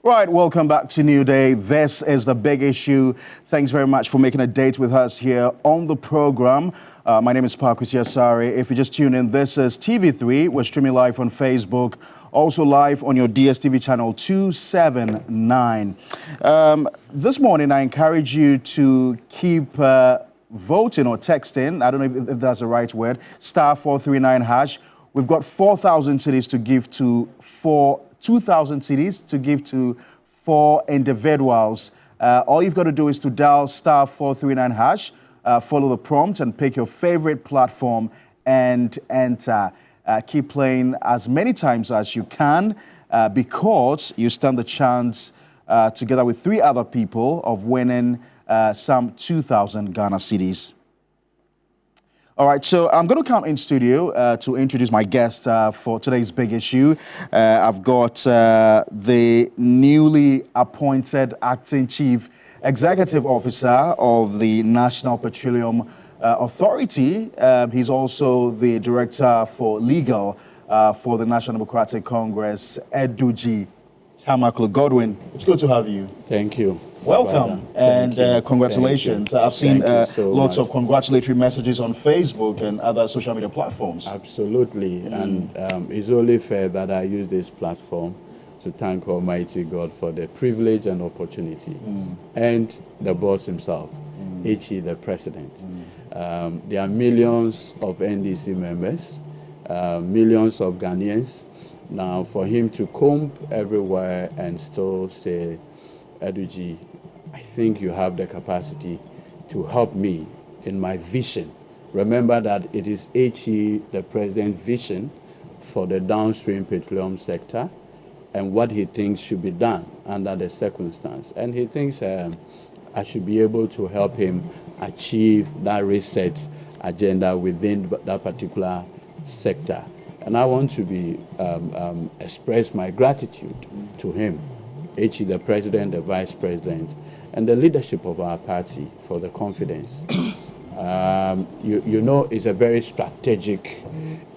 Right, welcome back to New Day. This is the big issue. Thanks very much for making a date with us here on the program. My name is Pakusi Asari. If you just tune in, this is TV3. We're streaming live on Facebook, also live on your DSTV channel 279. This morning, I encourage you to keep voting or texting. I don't know if that's the right word. *439#. We've got 4,000 cities to give to 2,000 cities to give to 4 individuals. All you've got to do is to dial *439#, follow the prompt and pick your favorite platform and enter. Keep playing as many times as you can because you stand the chance together with 3 other people of winning some 2,000 Ghana cedis. All right, so I'm going to come in studio to introduce my guest for today's big issue. I've got the newly appointed Acting Chief Executive Officer of the National Petroleum Authority. He's also the Director for Legal for the National Democratic Congress, Eduji Tamaklo. Godwin, it's good to have you. Thank you. Welcome and congratulations. I've seen lots of congratulatory messages on Facebook and other social media platforms. Absolutely. And it's only fair that I use this platform to thank Almighty God for the privilege and opportunity and the boss himself, HE, the president. There are millions of NDC members, millions of Ghanaians. Now, for him to comb everywhere and still say, Eduji, I think you have the capacity to help me in my vision. Remember that it is HE, the president's vision for the downstream petroleum sector and what he thinks should be done under the circumstance. And he thinks I should be able to help him achieve that reset agenda within that particular sector. And I want to be express my gratitude to him, HE, the president, the vice president, and the leadership of our party for the confidence. You know, it's a very strategic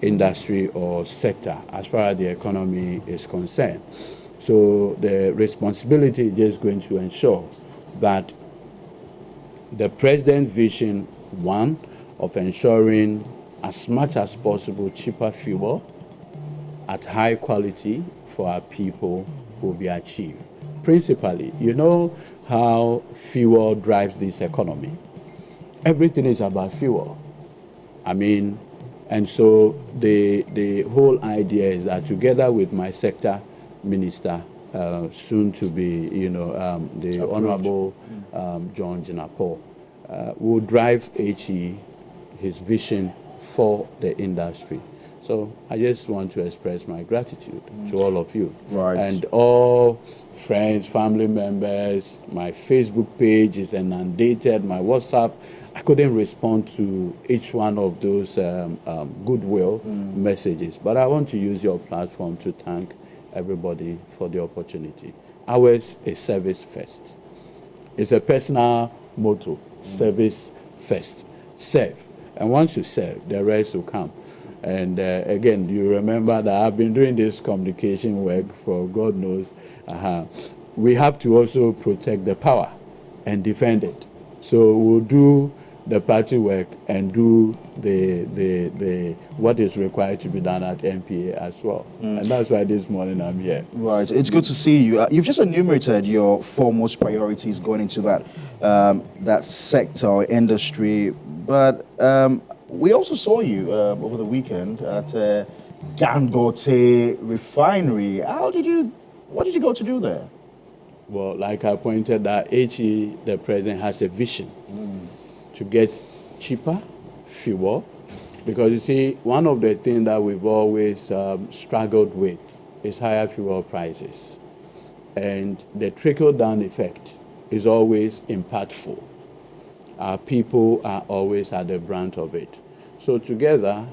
industry or sector as far as the economy is concerned. So the responsibility is just going to ensure that the president's vision, one, of ensuring as much as possible cheaper fuel at high quality for our people will be achieved. Principally, you know how fuel drives this economy. Everything is about fuel. I mean, and so the whole idea is that together with my sector minister, soon to be, the Honorable John Jinapo, will drive HE, his vision for the industry. So I just want to express my gratitude to all of you. Right. And all friends, family members, my Facebook page is inundated, my WhatsApp. I couldn't respond to each one of those goodwill messages. But I want to use your platform to thank everybody for the opportunity. Ours is service first. It's a personal motto, service first. Serve. And once you serve, the rest will come. And again, you remember that I've been doing this communication work for God knows. We have to also protect the power and defend it. So we'll do the party work and do the what is required to be done at NPA as well. And that's why this morning I'm here. Right. It's good to see you. You've just enumerated your foremost priorities going into that sector or industry. But we also saw you over the weekend at Dangote Refinery. What did you go to do there? Well, like I pointed out, HE, the president, has a vision to get cheaper fuel. Because you see, one of the things that we've always struggled with is higher fuel prices. And the trickle-down effect is always impactful. Our people are always at the brunt of it. So together,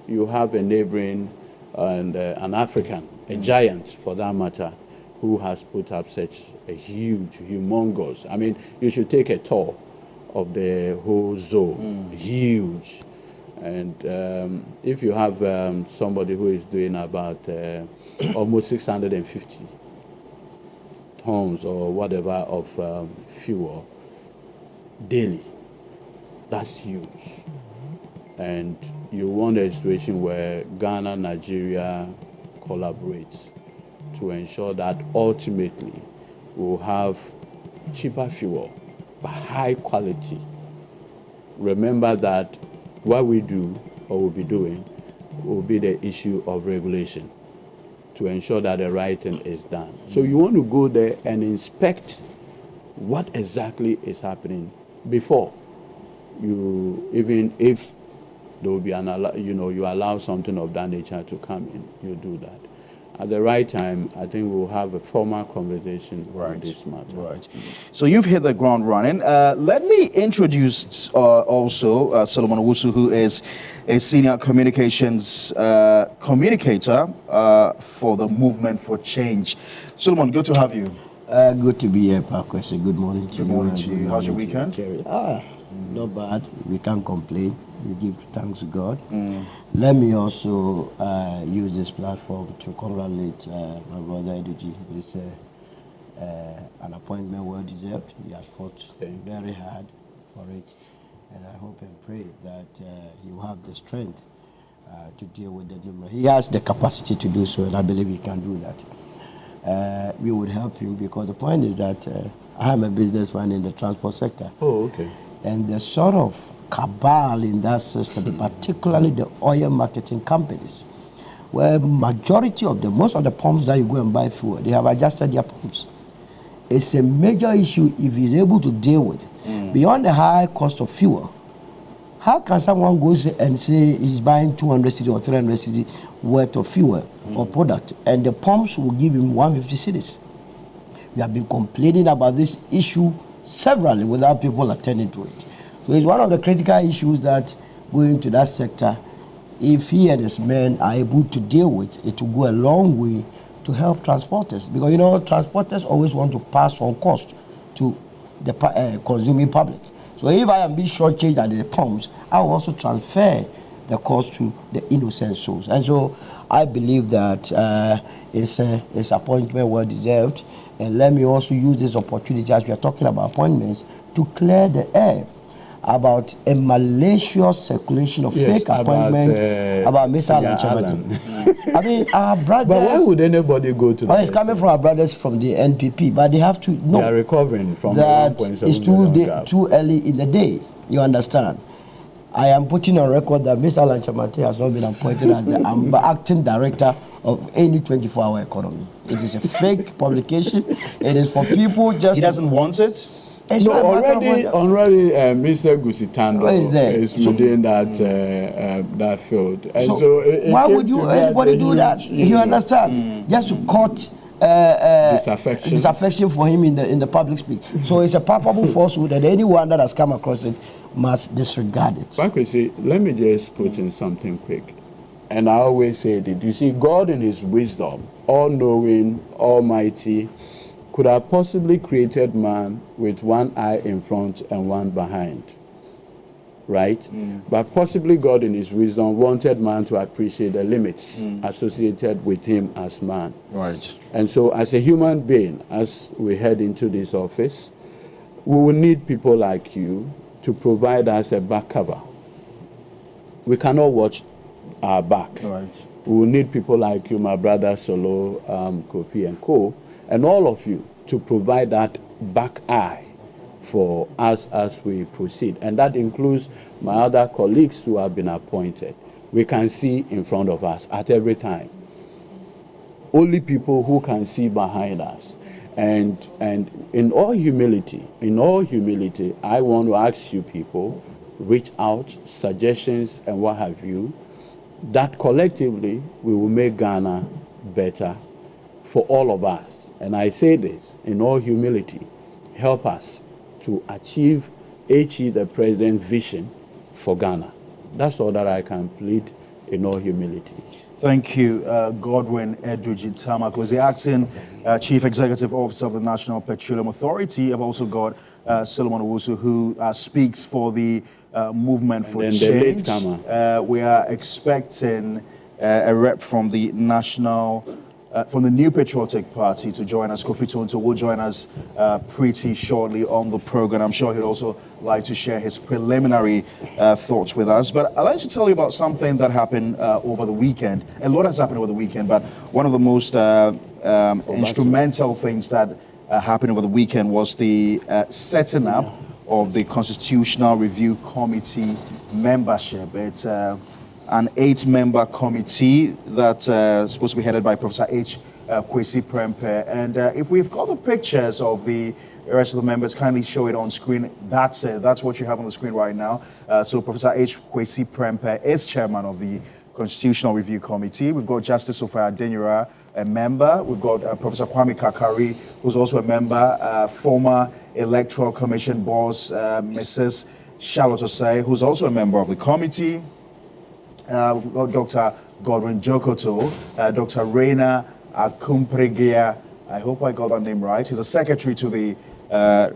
you have a neighboring and an African, a giant for that matter, who has put up such a huge, humongous, I mean, you should take a tour of the whole zone, huge. And if you have somebody who is doing about almost 650 tons or whatever of fuel daily. That's huge. And you want a situation where Ghana, Nigeria collaborates to ensure that ultimately we'll have cheaper fuel, but high quality. Remember that what we do or will be doing will be the issue of regulation to ensure that the right thing is done. So you want to go there and inspect what exactly is happening before you, even if there will be you allow something of that nature to come in, you do that. At the right time, I think we'll have a formal conversation on this matter. Right. So you've hit the ground running. Let me introduce also Solomon Owusu, who is a senior communications communicator for the Movement for Change. Solomon, good to have you. Good to be here, Pakwese. Good morning to you. Good morning to you. How's your weekend? Not bad. We can't complain. We give thanks to God. Let me also use this platform to congratulate my brother Eduji. It's an appointment well deserved. He has fought very hard for it, and I hope and pray that he will have the strength to deal with the numerous. He has the capacity to do so, and I believe he can do that. We would help him because the point is that I am a businessman in the transport sector. Oh, okay. And the sort of cabal in that system, particularly the oil marketing companies, where majority of most of the pumps that you go and buy fuel, they have adjusted their pumps. It's a major issue if he's able to deal with. Beyond the high cost of fuel, how can someone go and say he's buying 200 cedis or 300 cedis worth of fuel or product, and the pumps will give him 150 cedis? We have been complaining about this issue severally without people attending to it. So it's one of the critical issues that going to that sector, if he and his men are able to deal with, it will go a long way to help transporters. Because, you know, transporters always want to pass on cost to the consuming public. So if I am being shortchanged at the pumps, I will also transfer the cost to the innocent souls. And so I believe that it's appointment well deserved. And let me also use this opportunity, as we are talking about appointments, to clear the air about a malicious circulation of fake appointment about Mr. Alan. I mean, our brothers... But why would anybody go to that? It's coming from our brothers from the NPP, but they have to know... They are recovering from that it's too early in the day, you understand? I am putting on record that Mr. Alan Chamate has not been appointed as the acting director of any 24-hour economy. It is a fake publication. It is for people just... He doesn't want it? It's already Mr. Gusitando is within that field. And so why would anybody do that? You understand? Just to cut disaffection for him in the public speak. So it's a palpable falsehood, and anyone that has come across it must disregard it. Pakwese, let me just put in something quick. And I always say that, you see, God in his wisdom, all-knowing, almighty, could have possibly created man with one eye in front and one behind, right? But possibly God in his wisdom wanted man to appreciate the limits associated with him as man. Right. And so as a human being, as we head into this office, we will need people like you to provide us a back cover. We cannot watch our back. Right. We will need people like you, my brother Solo, Kofi and Co., and all of you to provide that back eye for us as we proceed. And that includes my other colleagues who have been appointed. We can see in front of us at every time. Only people who can see behind us. And in all humility, I want to ask you people, reach out, suggestions and what have you, that collectively we will make Ghana better for all of us. And I say this in all humility, help us to achieve HE the President's vision for Ghana. That's all that I can plead in all humility. Thank you, Godwin Eduji Tamak, was the acting Chief Executive Officer of the National Petroleum Authority. I've also got Solomon Owusu, who speaks for the Movement for Change. We are expecting a rep from the National from the New Patriotic Party to join us. Kofi Tonto will join us pretty shortly on the program. I'm sure he'd also like to share his preliminary thoughts with us. But I'd like to tell you about something that happened over the weekend. A lot has happened over the weekend, but one of the most instrumental things that happened over the weekend was the setting up of the Constitutional Review Committee membership. It's an 8-member committee that's supposed to be headed by Professor H. Kwesi Prempeh. And if we've got the pictures of the rest of the members, kindly show it on screen. That's it. That's what you have on the screen right now. So Professor H. Kwesi Prempeh is chairman of the Constitutional Review Committee. We've got Justice Sophia Adenyira, a member. We've got Professor Kwame Kakari, who's also a member. Former Electoral Commission boss, Mrs. Charlotte Osei, who's also a member of the committee. We've got Dr. Godwin Jokoto, Dr. Reina Akumpregia. I hope I got that name right. He's a secretary to the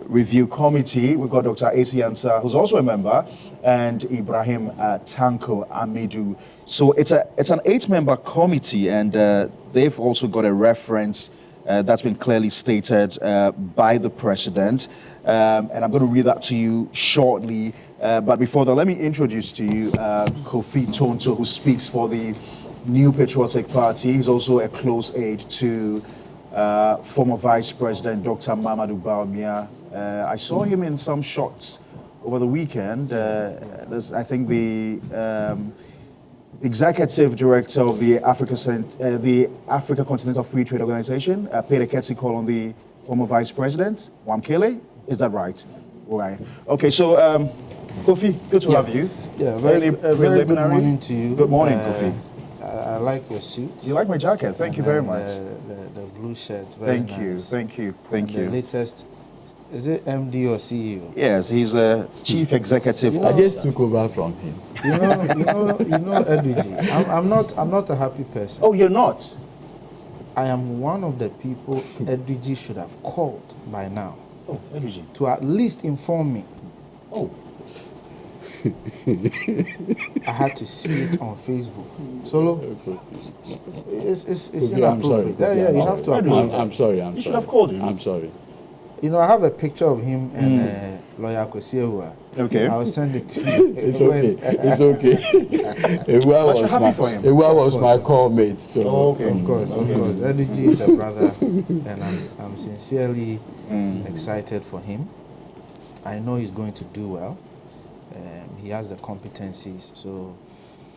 review committee. We've got Dr. AC Ansah, who's also a member, and Ibrahim Tanko Amidu. So it's an 8-member committee, and they've also got a reference that's been clearly stated by the president. And I'm going to read that to you shortly. But before that, let me introduce to you Kofi Tonto, who speaks for the New Patriotic Party. He's also a close aide to former Vice President Dr. Mamadou Bawumia. I saw him in some shots over the weekend. I think the executive director of the Africa Continental Free Trade Organization paid a courtesy call on the former Vice President, Wamkele. Is that right? Right. Okay, so Kofi, good to have you. Yeah, very good morning to you. Good morning, Kofi. I like your suit. You like my jacket? Thank you very much. The blue shirt, very nice. Thank you. The latest, is it MD or CEO? Yes, he's a chief executive. I just took over from him. You know, Edwiji, I'm not a happy person. Oh, you're not? I am one of the people Edwiji should have called by now. Oh, Edwiji. To at least inform me. Oh. I had to see it on Facebook. Solo, it's inappropriate. You have to apologize. I'm sorry. You should have called him. I'm sorry. You know, I have a picture of him and lawyer Kwesi. Okay. I'll send it to you. It's okay. It's okay. Ewa was my call mate. So okay. Of course. Edwiji is a brother, and I'm sincerely excited for him. I know he's going to do well. He has the competencies, so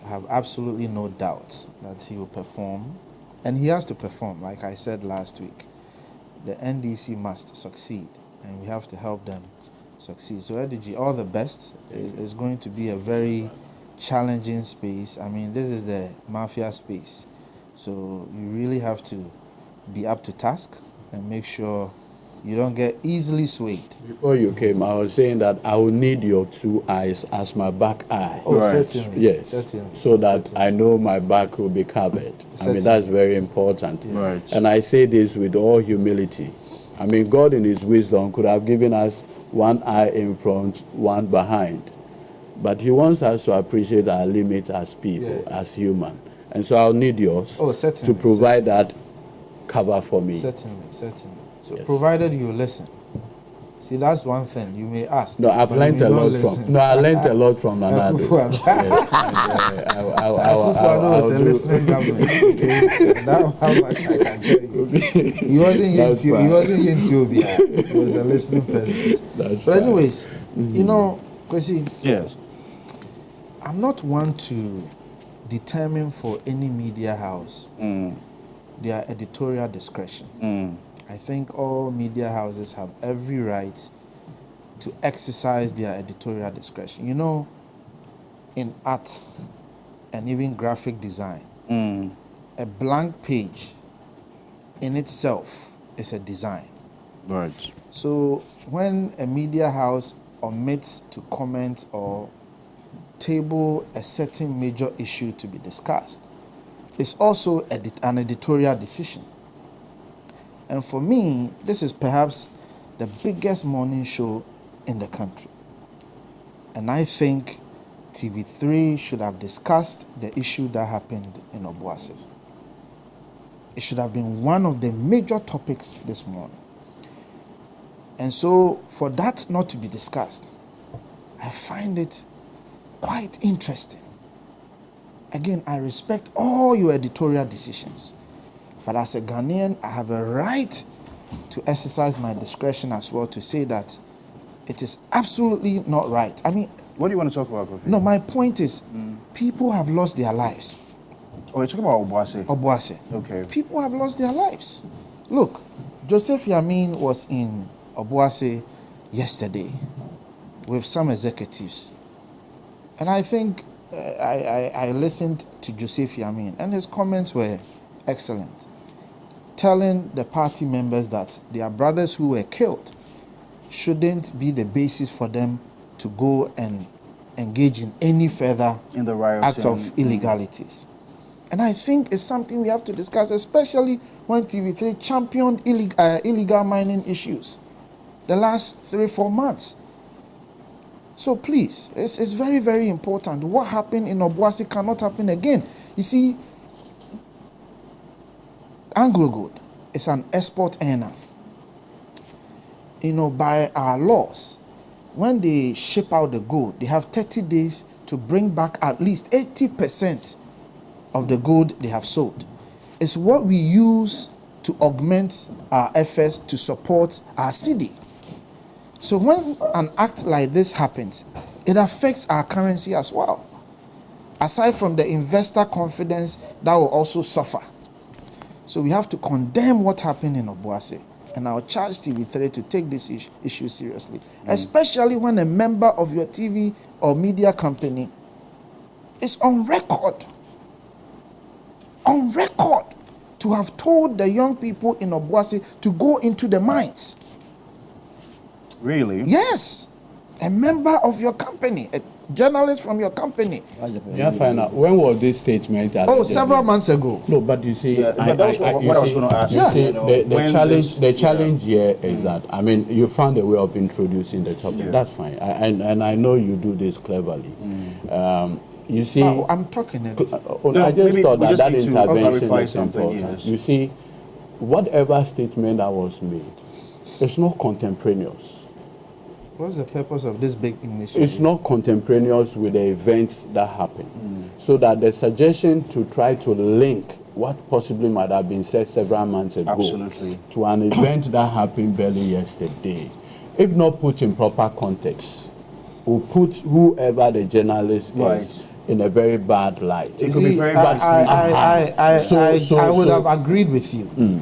I have absolutely no doubt that he will perform. And he has to perform, like I said last week. The NDC must succeed, and we have to help them succeed. So Edwiji, all the best. It's going to be a very challenging space. I mean, this is the mafia space. So you really have to be up to task and make sure you don't get easily swayed. Before you came, I was saying that I will need your 2 eyes as my back eye. Oh, right. Certainly. Yes. Certainly. So that I know my back will be covered. I mean, that's very important. Right. And I say this with all humility. I mean, God in his wisdom could have given us 1 eye in front, 1 behind. But he wants us to appreciate our limit as people, as human. And so I'll need yours to provide that cover for me. Certainly. So provided you listen. See, that's one thing you may ask. No, I've learned a lot from. No, I learned a lot from Nanado. Akufo-Addo was a listening government. Okay, that's how much I can tell you. He wasn't in Ethiopia. He was a listening president. But anyways, you know, Kwesi. Yes. I'm not one to determine for any media house their editorial discretion. I think all media houses have every right to exercise their editorial discretion. You know, in art and even graphic design, a blank page in itself is a design. Right. So when a media house omits to comment or table a certain major issue to be discussed, it's also an editorial decision. And for me, this is perhaps the biggest morning show in the country. And I think TV3 should have discussed the issue that happened in Obuasi. It should have been one of the major topics this morning. And so for that not to be discussed, I find it quite interesting. Again, I respect all your editorial decisions, but as a Ghanaian, I have a right to exercise my discretion as well to say that it is absolutely not right. I mean, what do you want to talk about, Kofi? No, my point is, people have lost their lives. Oh, you're talking about Obuasi? Obuasi. Okay. People have lost their lives. Look, Joseph Yamin was in Obuasi yesterday with some executives. And I think I listened to Joseph Yamin, and his comments were excellent, telling the party members that their brothers who were killed shouldn't be the basis for them to go and engage in any further in the riots acts of illegalities. And I think it's something we have to discuss, especially when TV3 championed illegal mining issues the last 3-4 months. So please, it's very, very important. What happened in Obuasi cannot happen again. You see, Anglo-Gold is an export earner. You know, by our laws, when they ship out the gold, they have 30 days to bring back at least 80% of the gold they have sold. It's what we use to augment our efforts to support our city. So when an act like this happens, it affects our currency as well. Aside from the investor confidence, that will also suffer. So we have to condemn what happened in Obuasi. And I'll charge TV3 to take this issue seriously, especially when a member of your TV or media company is on record to have told the young people in Obuasi to go into the mines. Really? Yes. A member of your company, a journalist from your company. Yeah, fine. When was this statement? Several months ago. No, but you see, but that was what I was going to ask. You see, You know, the challenge here is that, I mean, you found a way of introducing the topic. Yeah. That's fine. And I know you do this cleverly. You see, I'm talking. I just thought that intervention is important. Yes. You see, whatever statement that was made, it's not contemporaneous. What's the purpose of this big initiative? It's not contemporaneous with the events that happened. So that the suggestion to try to link what possibly might have been said several months ago Absolutely. to an event that happened barely yesterday, if not put in proper context, will put whoever the journalist is in a very bad light. It could be very bad. I would have agreed with you.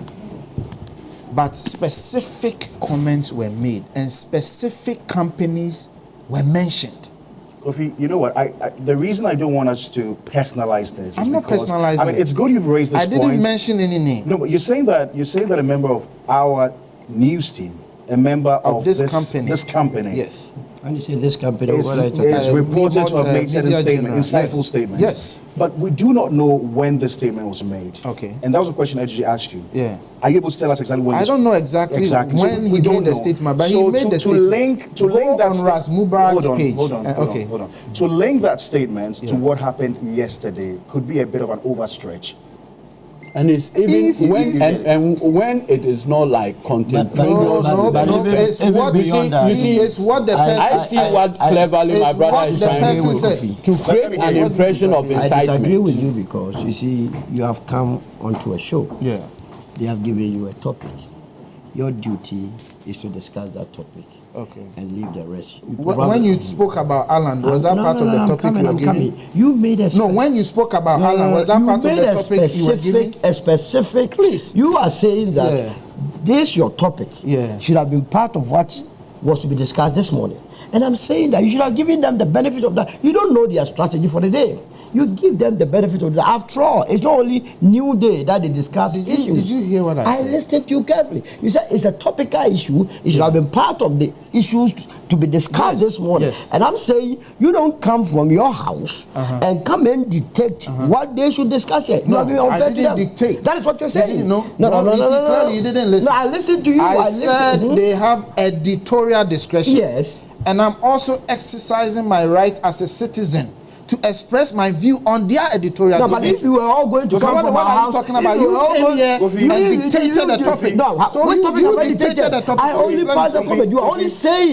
But specific comments were made and specific companies were mentioned. Kofi, you know what? The reason I don't want us to personalize this is I'm not because, personalizing I mean, it's good you've raised this point. I didn't mention any name. No, but you're saying that a member of our news team, a member of this company. Yes. And you say this company is reported to have made certain statements, insightful statements. Yes. But we do not know when the statement was made. Okay. And that was a question I actually asked you. Yeah. Are you able to tell us exactly when? I don't know exactly. When he made the statement, but so he made the statement. To link that on Ras Mubarak's page. Hold on. To link that statement to what happened yesterday could be a bit of an overstretch. And it's even when it is not like contemporaneous. It's what beyond that. It's what the person I see what cleverly my brother is trying to create an impression of incitement. I disagree with you because you see, you have come onto a show. Yeah. They have given you a topic. Your duty is to discuss that topic. Okay. And leave the rest. When you spoke about Alan, was that part of the topic you were giving? You made a when you spoke about Alan, was that part of the topic you were giving? A specific. Please. You are saying that this your topic should have been part of what was to be discussed this morning. And I'm saying that you should have given them the benefit of that. You don't know their strategy for the day. You give them the benefit of that. After all, it's not only New Day that they discuss issues. Did you hear what I said? I listened to you carefully. You said it's a topical issue. It should have been part of the issues to be discussed this morning. Yes. And I'm saying you don't come from your house and come and dictate what they should discuss here. You have been unfair to them. Dictate. That is what you're saying. No. Clearly you didn't listen. No, I listened to you. I said they have editorial discretion. Yes. And I'm also exercising my right as a citizen to express my view on their editorial. No, but if you were all going to so come from our house, talking about you came here and dictated the topic. No, so you dictated the topic. I only pass the comment. You are only saying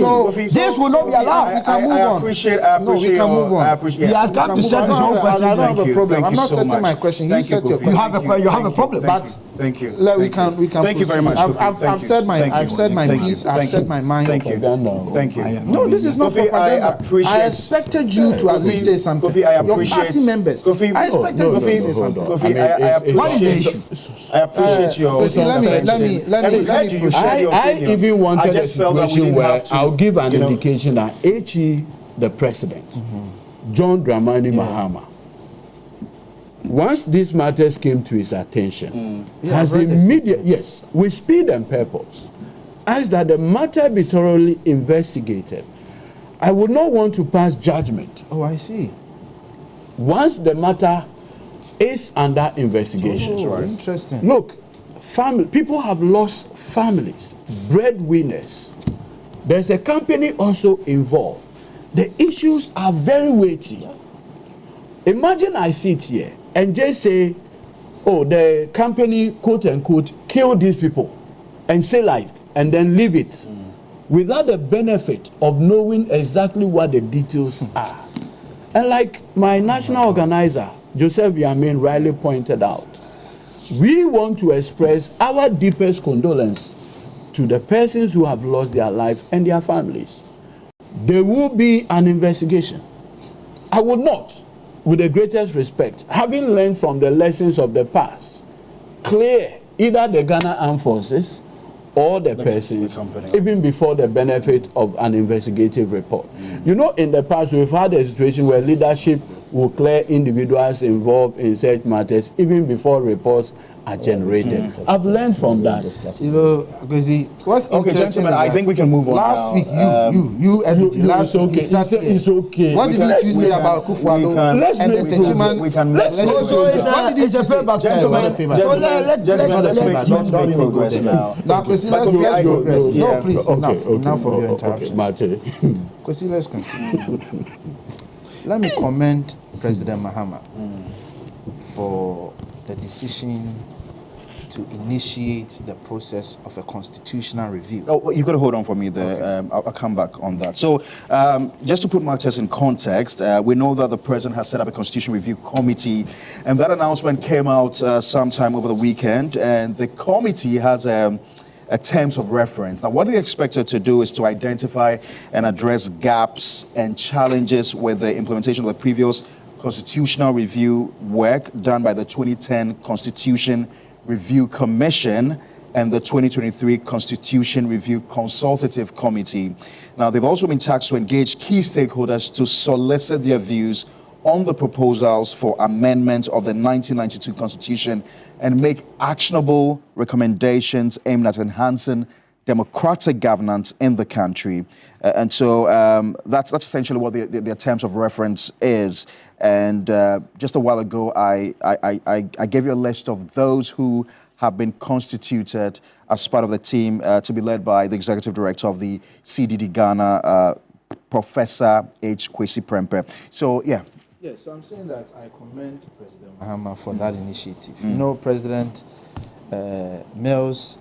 this will not be allowed. We can move on. No, we can move on. He has come to set his own question. I don't have a problem. I'm not setting my question. You set your question. You have a problem. But thank you. We can. Thank you very much. I've said my piece. I've said my mind. Thank you. Thank you. No, this is not propaganda. I expected you to at least say something. Your party members. I expected you to say something. What is the issue? I appreciate your. Let me push. I even wanted a situation where I'll give an indication that HE, the president, John Dramani Mahama, once these matters came to his attention, has immediately, with speed and purpose, asked that the matter be thoroughly investigated. I would not want to pass judgment. Oh, I see. Once the matter is under investigation. Oh, interesting. Look, people have lost families, breadwinners. There's a company also involved. The issues are very weighty. Imagine I sit here and just say, oh, the company, quote unquote, killed these people and say like, and then leave it without the benefit of knowing exactly what the details are. And like my national organizer, Joseph Yamin, rightly pointed out, we want to express our deepest condolence to the persons who have lost their lives and their families. There will be an investigation. I would not, with the greatest respect, having learned from the lessons of the past, clear either the Ghana Armed Forces or the persons, even before the benefit of an investigative report. You know, in the past, we've had a situation where leadership will clear individuals involved in such matters even before reports are generated. I've learned from that. You know, because what's interesting, gentlemen, I think we can move on. Last week, you last week, it's okay. What did you say about Kufuor and the Techiman? We can what did you say? Don't progress now. Now, Kwesi, let's progress. No, please, enough of your interruptions. Kwesi, let's continue. Let me commend President Mahama for the decision to initiate the process of a constitutional review. Oh, well, you've got to hold on for me there. Okay. I'll come back on that. So, just to put matters in context, we know that the president has set up a constitutional review committee, and that announcement came out sometime over the weekend, and the committee has a terms of reference. Now, what they expected to do is to identify and address gaps and challenges with the implementation of the previous constitutional review work done by the 2010 Constitution Review Commission and the 2023 Constitution Review Consultative Committee. Now, they've also been tasked to engage key stakeholders to solicit their views on the proposals for amendment of the 1992 Constitution and make actionable recommendations aimed at enhancing democratic governance in the country. And so that's essentially what their terms of reference is. And just a while ago, I gave you a list of those who have been constituted as part of the team to be led by the executive director of the CDD Ghana, Professor H. Kwesi Prempeh. So, yeah. Yeah, so I'm saying that I commend President Mahama for that initiative. You know, President Mills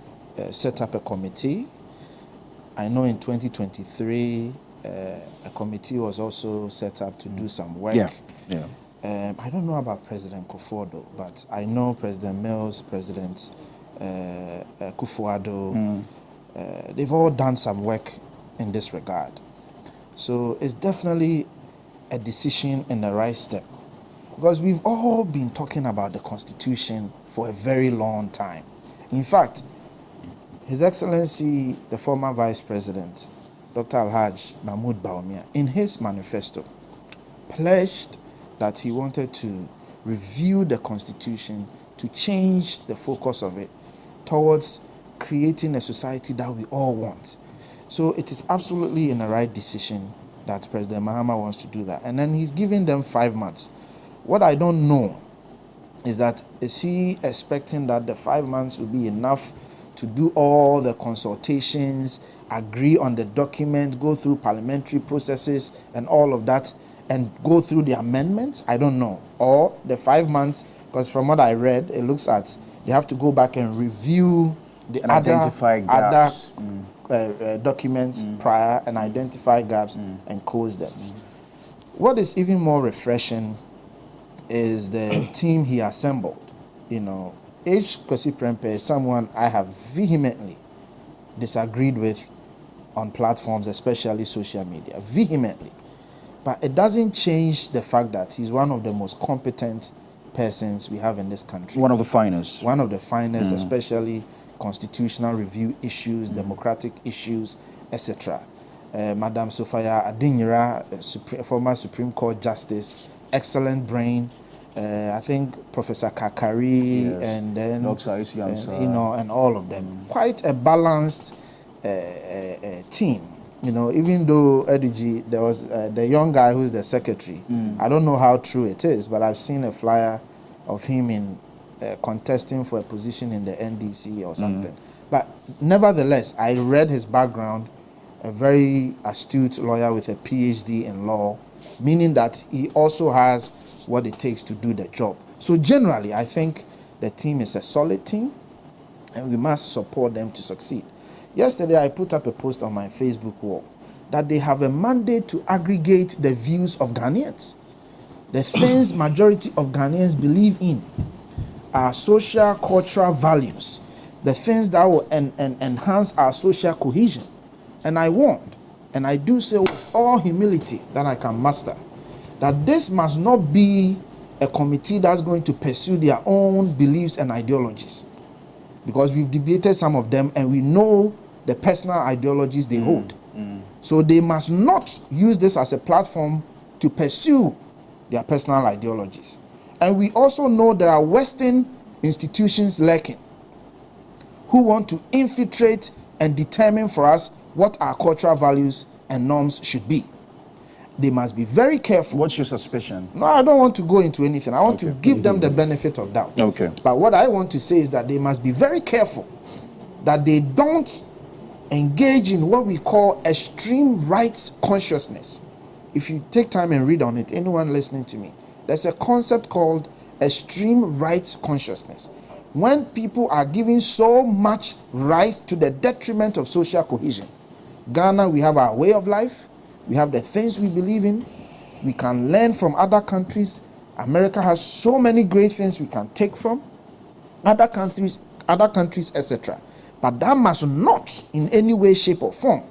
set up a committee. I know in 2023, a committee was also set up to do some work. I don't know about President Kufuor, but I know President Mills, President Kufuor, they've all done some work in this regard. So it's definitely a decision in the right step, because we've all been talking about the Constitution for a very long time. In fact, His Excellency, the former Vice President, Dr. Alhaj Mahmoud Bawumia, in his manifesto, pledged that he wanted to review the Constitution to change the focus of it towards creating a society that we all want. So it is absolutely in the right decision that President Mahama wants to do that. And then he's giving them 5 months. What I don't know is that, is he expecting that the 5 months will be enough to do all the consultations, agree on the document, go through parliamentary processes and all of that, and go through the amendments? I don't know. Or the 5 months, because from what I read, it looks at they have to go back and review the and identify gaps. documents prior and identify gaps and close them. What is even more refreshing is the team he assembled. You know, H. Kwesi Prempeh is someone I have vehemently disagreed with on platforms, especially social media, vehemently. But it doesn't change the fact that he's one of the most competent persons we have in this country. One of the finest. One of the finest, especially constitutional review issues, democratic issues, etc. Madam Sophia Adinyira, former Supreme Court Justice, excellent brain. I think Professor Kakari, and then you know, and all of them. Quite a balanced team. You know, even though Edigi, there was the young guy who's the secretary. I don't know how true it is, but I've seen a flyer of him in contesting for a position in the NDC or something. But nevertheless, I read his background, a very astute lawyer with a PhD in law, meaning that he also has what it takes to do the job. So generally, I think the team is a solid team, and we must support them to succeed. Yesterday, I put up a post on my Facebook wall that they have a mandate to aggregate the views of Ghanaians. The things majority of Ghanaians believe in are social, cultural values, the things that will enhance our social cohesion. And I warned, and I do so with all humility that I can muster, that this must not be a committee that's going to pursue their own beliefs and ideologies. Because we've debated some of them and we know the personal ideologies they hold. So they must not use this as a platform to pursue their personal ideologies. And we also know there are Western institutions lurking who want to infiltrate and determine for us what our cultural values and norms should be. They must be very careful. What's your suspicion? No, I don't want to go into anything. I want to give them the benefit of doubt. Okay. But what I want to say is that they must be very careful that they don't engage in what we call extreme rights consciousness. If you take time and read on it, anyone listening to me, there's a concept called extreme rights consciousness. When people are giving so much rights to the detriment of social cohesion. Ghana, we have our way of life. We have the things we believe in. We can learn from other countries. America has so many great things we can take from other countries, etc. But that must not in any way, shape, or form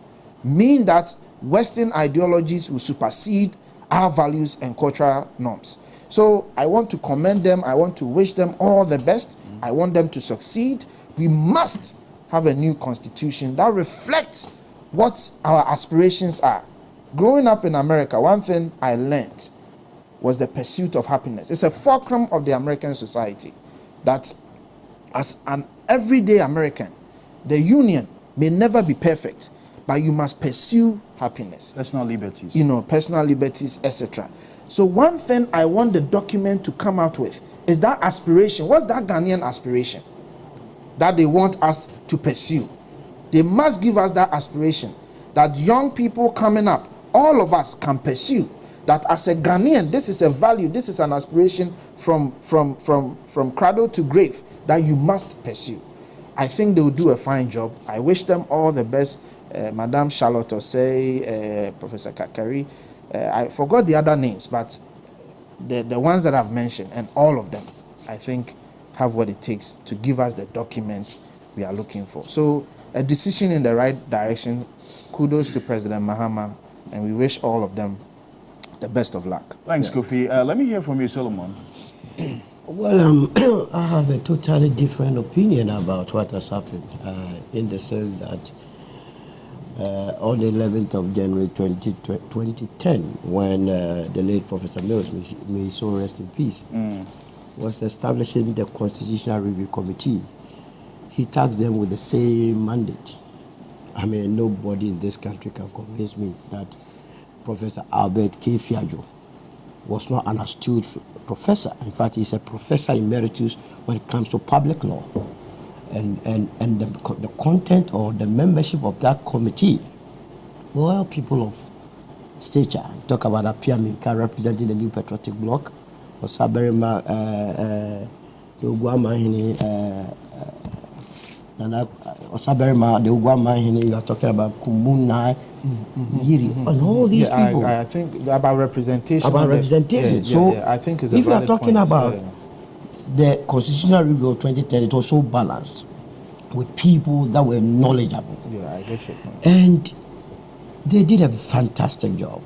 mean that Western ideologies will supersede our values and cultural norms. So I want to commend them. I want to wish them all the best. I want them to succeed. We must have a new constitution that reflects what our aspirations are. Growing up in America, one thing I learned was the pursuit of happiness. It's a fulcrum of the American society that as an everyday American, the union may never be perfect, but you must pursue happiness. Personal liberties. You know, personal liberties, etc. So one thing I want the document to come out with is that aspiration. What's that Ghanaian aspiration that they want us to pursue? They must give us that aspiration that young people coming up, all of us can pursue. That as a Ghanaian, this is a value, this is an aspiration from cradle to grave that you must pursue. I think they will do a fine job. I wish them all the best. Madame Charlotte Osei, Professor Kakari. I forgot the other names, but the ones that I've mentioned, and all of them, I think, have what it takes to give us the document we are looking for. So a decision in the right direction. Kudos to President Mahama, and we wish all of them the best of luck. Thanks, Kofi. Let me hear from you, Solomon. Well, I have a totally different opinion about what has happened, in the sense that on the 11th of January 2010, when the late Professor Mills, may he so rest in peace, was establishing the Constitutional Review Committee, he tasked them with the same mandate. I mean, nobody in this country can convince me that Professor Albert K. Fiajo was not an astute professor. In fact, he's a professor emeritus when it comes to public law. And the content or the membership of that committee were people of stature. Talk about Apia Minka representing the New Patriotic Bloc, Osaberima, the Uguamahini, Osaberima, the Uguamahini, you are talking about Kumbuna, Yiri, and all these people. I think about representation. About representation. So, I think it's if you are talking about the constitutional review of 2010, it was so balanced with people that were knowledgeable. Yeah, I get your point. And they did a fantastic job.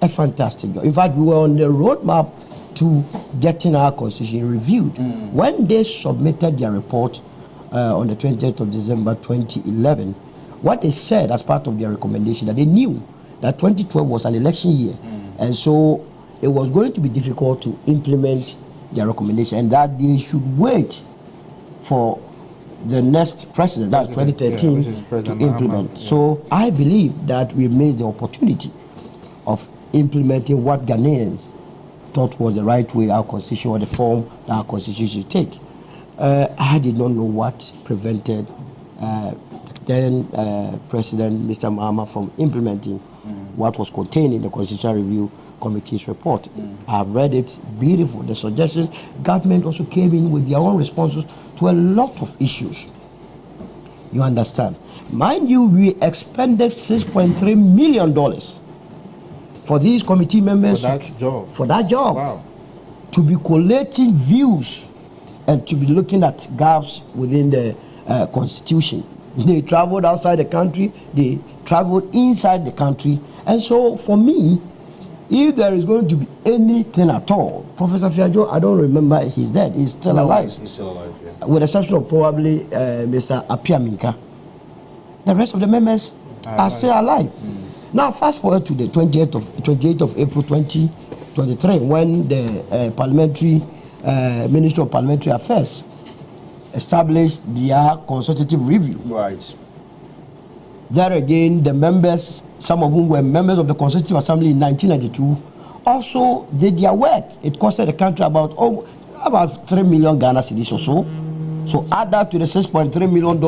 A fantastic job. In fact, we were on the roadmap to getting our constitution reviewed. When they submitted their report on the 20th of December 2011, what they said as part of their recommendation, that they knew that 2012 was an election year, and so it was going to be difficult to implement their recommendation, and that they should wait for the next president, that's 2013, to implement. So I believe that we missed the opportunity of implementing what Ghanaians thought was the right way our constitution, or the form that our constitution should take. I did not know what prevented then President Mr. Mahama from implementing what was contained in the Constitutional Review Committee's report. I've read it, beautiful. The suggestions, government also came in with their own responses to a lot of issues. You understand? Mind you, we expended $6.3 million for these committee members. For that job. For that job. Wow. To be collating views and to be looking at gaps within the Constitution. They traveled outside the country, they traveled inside the country. And so for me, if there is going to be anything at all, Professor Fiajo, I don't remember he's dead. He's still alive. He's still alive, yeah. With the exception of probably Mr. Apia Minka. The rest of the members are still alive. Now, fast forward to the 28th of April 2023, when the parliamentary Ministry of Parliamentary Affairs established their consultative review. Right. There again, the members, some of whom were members of the Constitutive Assembly in 1992, also did their work. It costed the country about 3 million Ghana cedis or so. So add that to the $6.3 million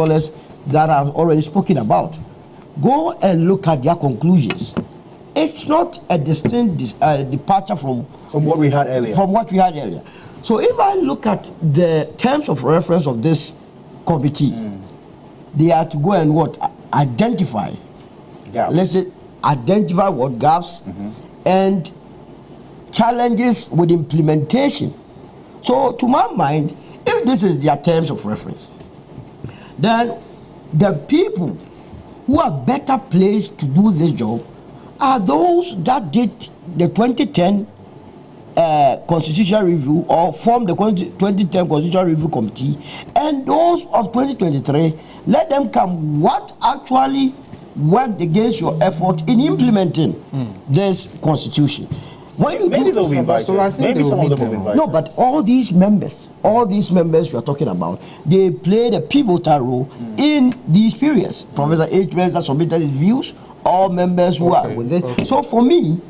that I've already spoken about. Go and look at their conclusions. It's not a distinct departure from what we had earlier. From what we had earlier. So if I look at the terms of reference of this committee, they are to go and what? Identify. Gaps. Let's say identify what gaps and challenges with implementation. So to my mind, if this is their terms of reference, then the people who are better placed to do this job are those that did the 2010 constitutional review or formed the 2010 constitutional review committee, and those of 2023, let them come what actually worked against your effort in implementing this constitution. When you Maybe they'll be invited. So I think Maybe some of them will be invited. no, but all these members you are talking about, they played a pivotal role in these periods. Professor H. Mensa submitted his views, all members who are with it. So for me,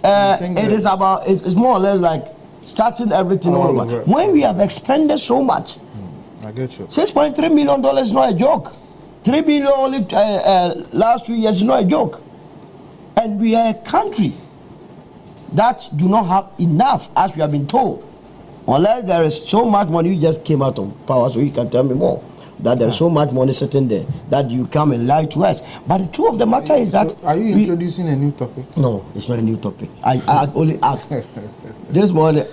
it is about, it's more or less like starting everything all over. When we have expended so much, I get you. $6.3 million is not a joke. $3 billion only last 2 years is not a joke. And we are a country that do not have enough, as we have been told. Unless there is so much money, you just came out of power, so you can tell me more. That there's so much money sitting there that you come and lie to us. But the truth of the matter is that... So are you introducing a new topic? No, it's not a new topic. I only asked. This morning,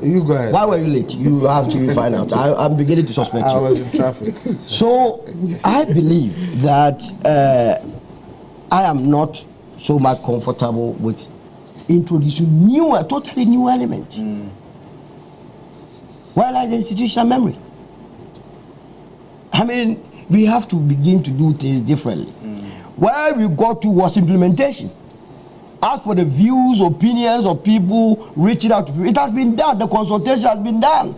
you go ahead. Why were you late? You have to find out. I'm beginning to suspect you. I was in traffic. So, I believe that I am not so much comfortable with introducing totally new elements. Well, like the institutional memory. I mean, we have to begin to do things differently. Where we got to was implementation. As for the views, opinions of people reaching out to people, it has been done. The consultation has been done.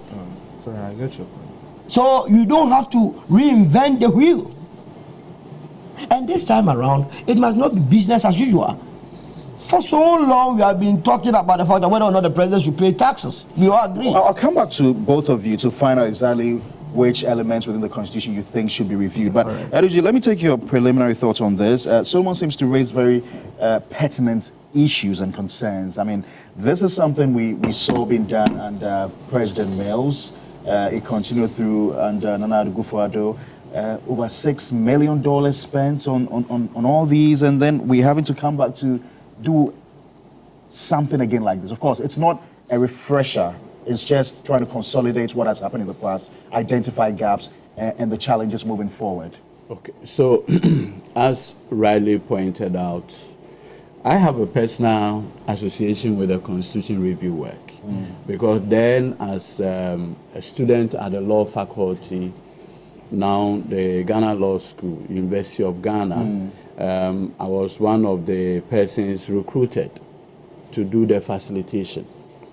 I get your point. So you don't have to reinvent the wheel. And this time around, it must not be business as usual. For so long, we have been talking about the fact that whether or not the president should pay taxes. We all agree. I'll come back to both of you to find out exactly which elements within the Constitution you think should be reviewed. But, Eduji, let me take your preliminary thoughts on this. Solomon seems to raise very pertinent issues and concerns. I mean, this is something we saw being done under President Mills. It continued through under Nana Akufo-Addo. Over $6 million spent on all these, and then we're having to come back to do something again like this. Of course, it's not a refresher. It's just trying to consolidate what has happened in the past, identify gaps, and the challenges moving forward. Okay, so as Riley pointed out, I have a personal association with the Constitution Review work because then as a student at the law faculty, now the Ghana Law School, University of Ghana, I was one of the persons recruited to do the facilitation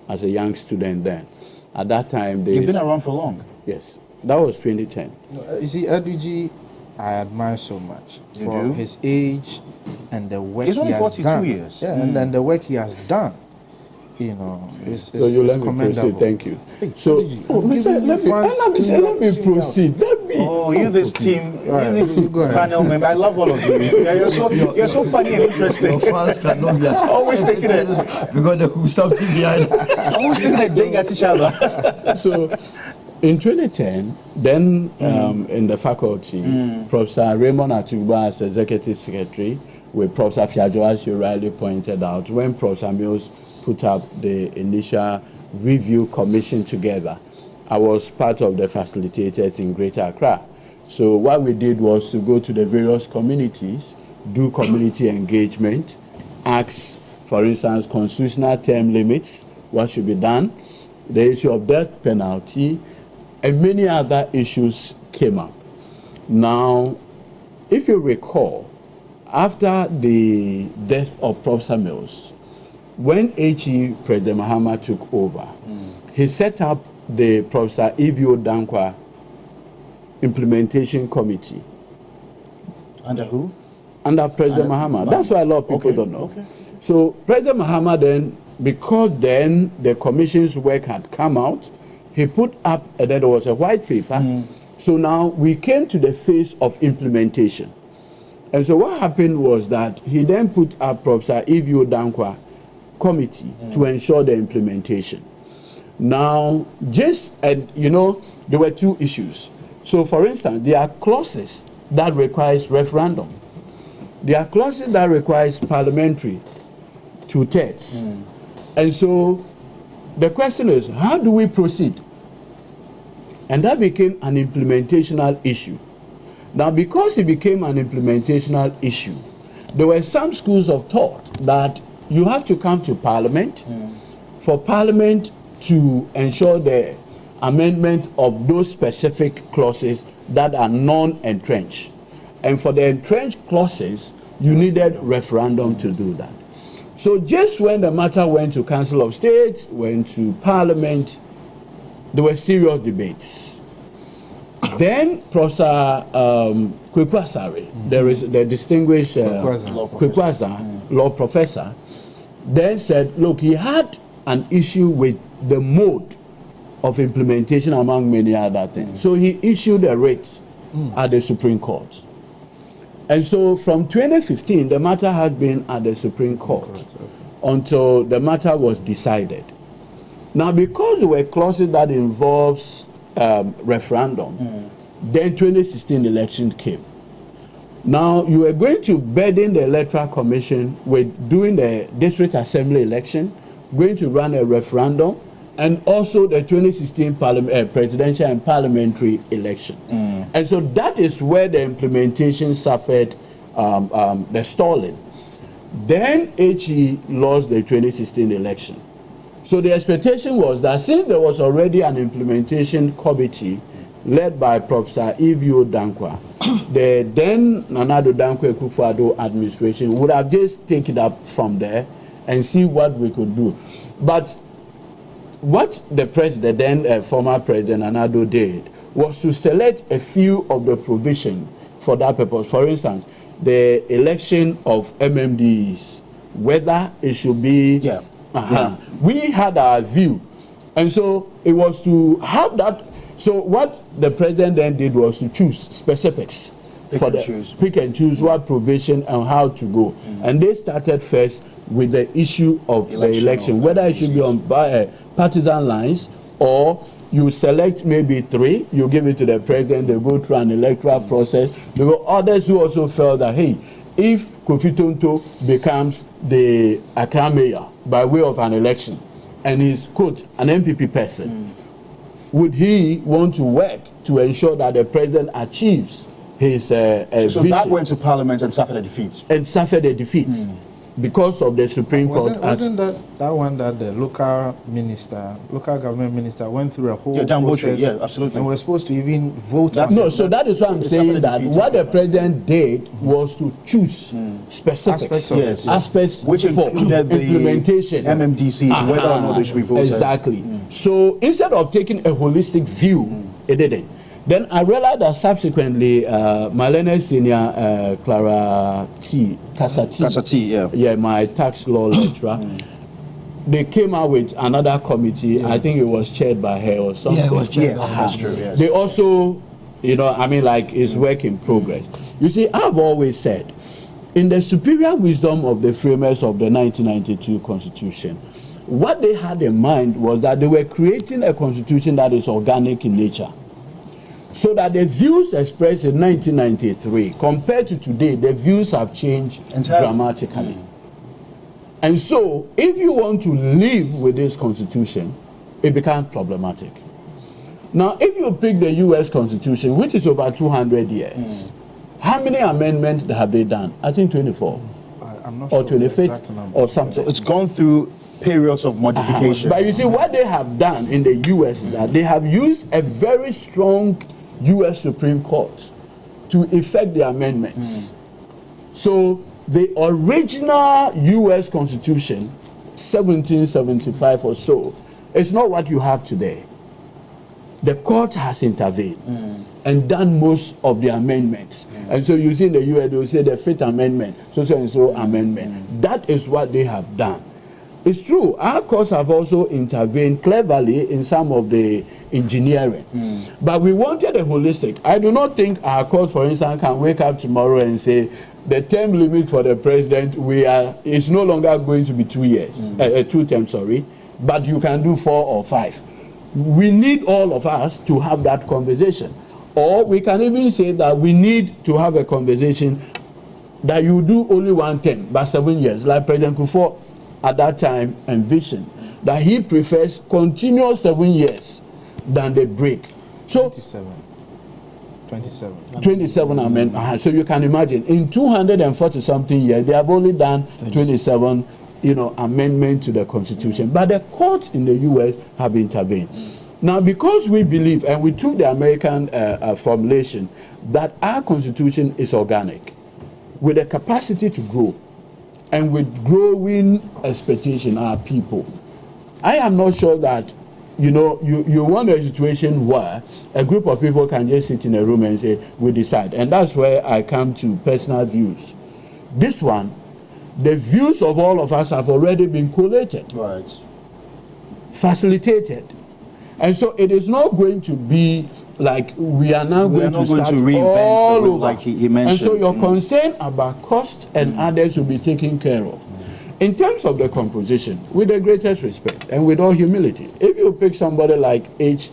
as a young student then. At that time, You've been around for long. Yes, that was 2010. You see, Aduji, I admire so much for his age and the work He's he only has 42 done. years. Yeah, and then the work he has done, you know, is So you let me commendable. proceed. Thank you. Hey, So, Aduji, I'm giving you fans to let me help proceed. Let me. Oh, you this team, Right. you this Go ahead. panel member. I love all of you. You're so funny and interesting. Your fans cannot be Always taking it. because there could be something behind. Always taking a dig at each other. So, in 2010, then in the faculty, Professor Raymond Atuba as executive secretary, with Professor Fiajo, as you rightly pointed out, when Professor Mills put up the initial review commission together, I was part of the facilitators in Greater Accra. So what we did was to go to the various communities, do community engagement, ask, for instance, constitutional term limits, what should be done, the issue of death penalty, and many other issues came up. Now, if you recall, after the death of Professor Mills, when HE President Mahama took over, he set up the Professor Evio Dankwa Implementation Committee. Under who? Under President Mahama. That's why a lot of people don't know. Okay. So President Mahama then, because then the commission's work had come out, he put up, there was a white paper. So now we came to the phase of implementation. And so what happened was that he then put up Professor Evio Dankwa Committee to ensure the implementation. Now, you know, there were two issues. So, for instance, there are clauses that requires referendum. There are clauses that requires parliamentary 2/3. And so, the question is, how do we proceed? And that became an implementational issue. Now, because it became an implementational issue, there were some schools of thought that you have to come to Parliament for Parliament to ensure the amendment of those specific clauses that are non-entrenched. And for the entrenched clauses, you needed referendum to do that. So just when the matter went to Council of State, went to Parliament, there were serious debates. Then Professor Kwekwasari, there is the distinguished Kwekwasa, law professor, then said, look, he had an issue with the mode of implementation among many other things. So he issued a writ at the Supreme Court. And so from 2015, the matter had been at the Supreme Court until the matter was decided. Now, because there were clauses that involves referendum, then 2016 election came. Now, you are going to burden the Electoral Commission with doing the District Assembly election, going to run a referendum, and also the 2016 presidential and parliamentary election. And so that is where the implementation suffered the stalling. Then HE lost the 2016 election. So the expectation was that since there was already an implementation committee led by Professor Evio Dankwa, the then Nana Akufo-Addo administration would have just taken it up from there and see what we could do. But what the president, then former President Nana did, was to select a few of the provisions for that purpose. For instance, the election of MMDs, whether it should be... We had our view. And so it was to have that. So what the president then did was to choose specifics. Pick and choose what provision and how to go. And they started first with the issue of the election, whether it should be on partisan lines or you select maybe 3, you give it to the president, they go through an electoral process. There were others who also felt that, hey, if Kofi Tonto becomes the Accra mayor by way of an election and he's, quote, an MPP person, would he want to work to ensure that the president achieves his so vision? that went to Parliament and suffered a defeat. And suffered a defeat because of the Supreme Court. Wasn't that one that the local government minister went through a whole process? Yeah, absolutely. And we're supposed to even vote on No, so that is why I'm saying that what the president did was to choose specific aspects which for included the implementation. MMDCs, whether or not they should be voted. Exactly. So instead of taking a holistic view, it didn't. Then I realized that subsequently, my learned senior, Clara Kasati, my tax law lecturer, they came out with another committee. I think it was chaired by her or something. Yeah, it was chaired. Yes, that's true. Yes. They also, it's work in progress. You see, I've always said, in the superior wisdom of the framers of the 1992 Constitution, what they had in mind was that they were creating a constitution that is organic in nature. So that the views expressed in 1993, compared to today, the views have changed dramatically. And so, if you want to live with this constitution, it becomes problematic. Now, if you pick the U.S. Constitution, which is over 200 years, how many amendments have they done? I think 24. I'm not or sure 25 or something. So it's gone through periods of modification. But you see, what they have done in the U.S. is that they have used a very strong U.S. Supreme Court to effect the amendments. So the original U.S. Constitution, 1775 or so, is not what you have today. The court has intervened and done most of the amendments. And so you see in the U.S. they will say the 5th Amendment, so amendment. That is what they have done. It's true, our courts have also intervened cleverly in some of the engineering. But we wanted a holistic. I do not think our court, for instance, can wake up tomorrow and say the term limit for the president, it's no longer going to be 2 years, 2 terms, but you can do 4 or 5. We need all of us to have that conversation. Or we can even say that we need to have a conversation that you do only 1 term, but 7 years, like President Kufuor at that time envisioned, that he prefers continuous 7 years than the break. So 27 amendments. So you can imagine, in 240 something years, they have only done 27 amendment to the Constitution. But the courts in the U.S. have intervened. Now, because we believe, and we took the American formulation, that our Constitution is organic, with the capacity to grow, and with growing expectation, our people. I am not sure that, you want a situation where a group of people can just sit in a room and say, we decide. And that's where I come to personal views. This one, the views of all of us have already been collated, facilitated. And so it is not going to be like we are now going to start reinvent all the over. Like he mentioned. And so your concern about cost and others will be taken care of. In terms of the composition, with the greatest respect and with all humility, if you pick somebody like Kwesi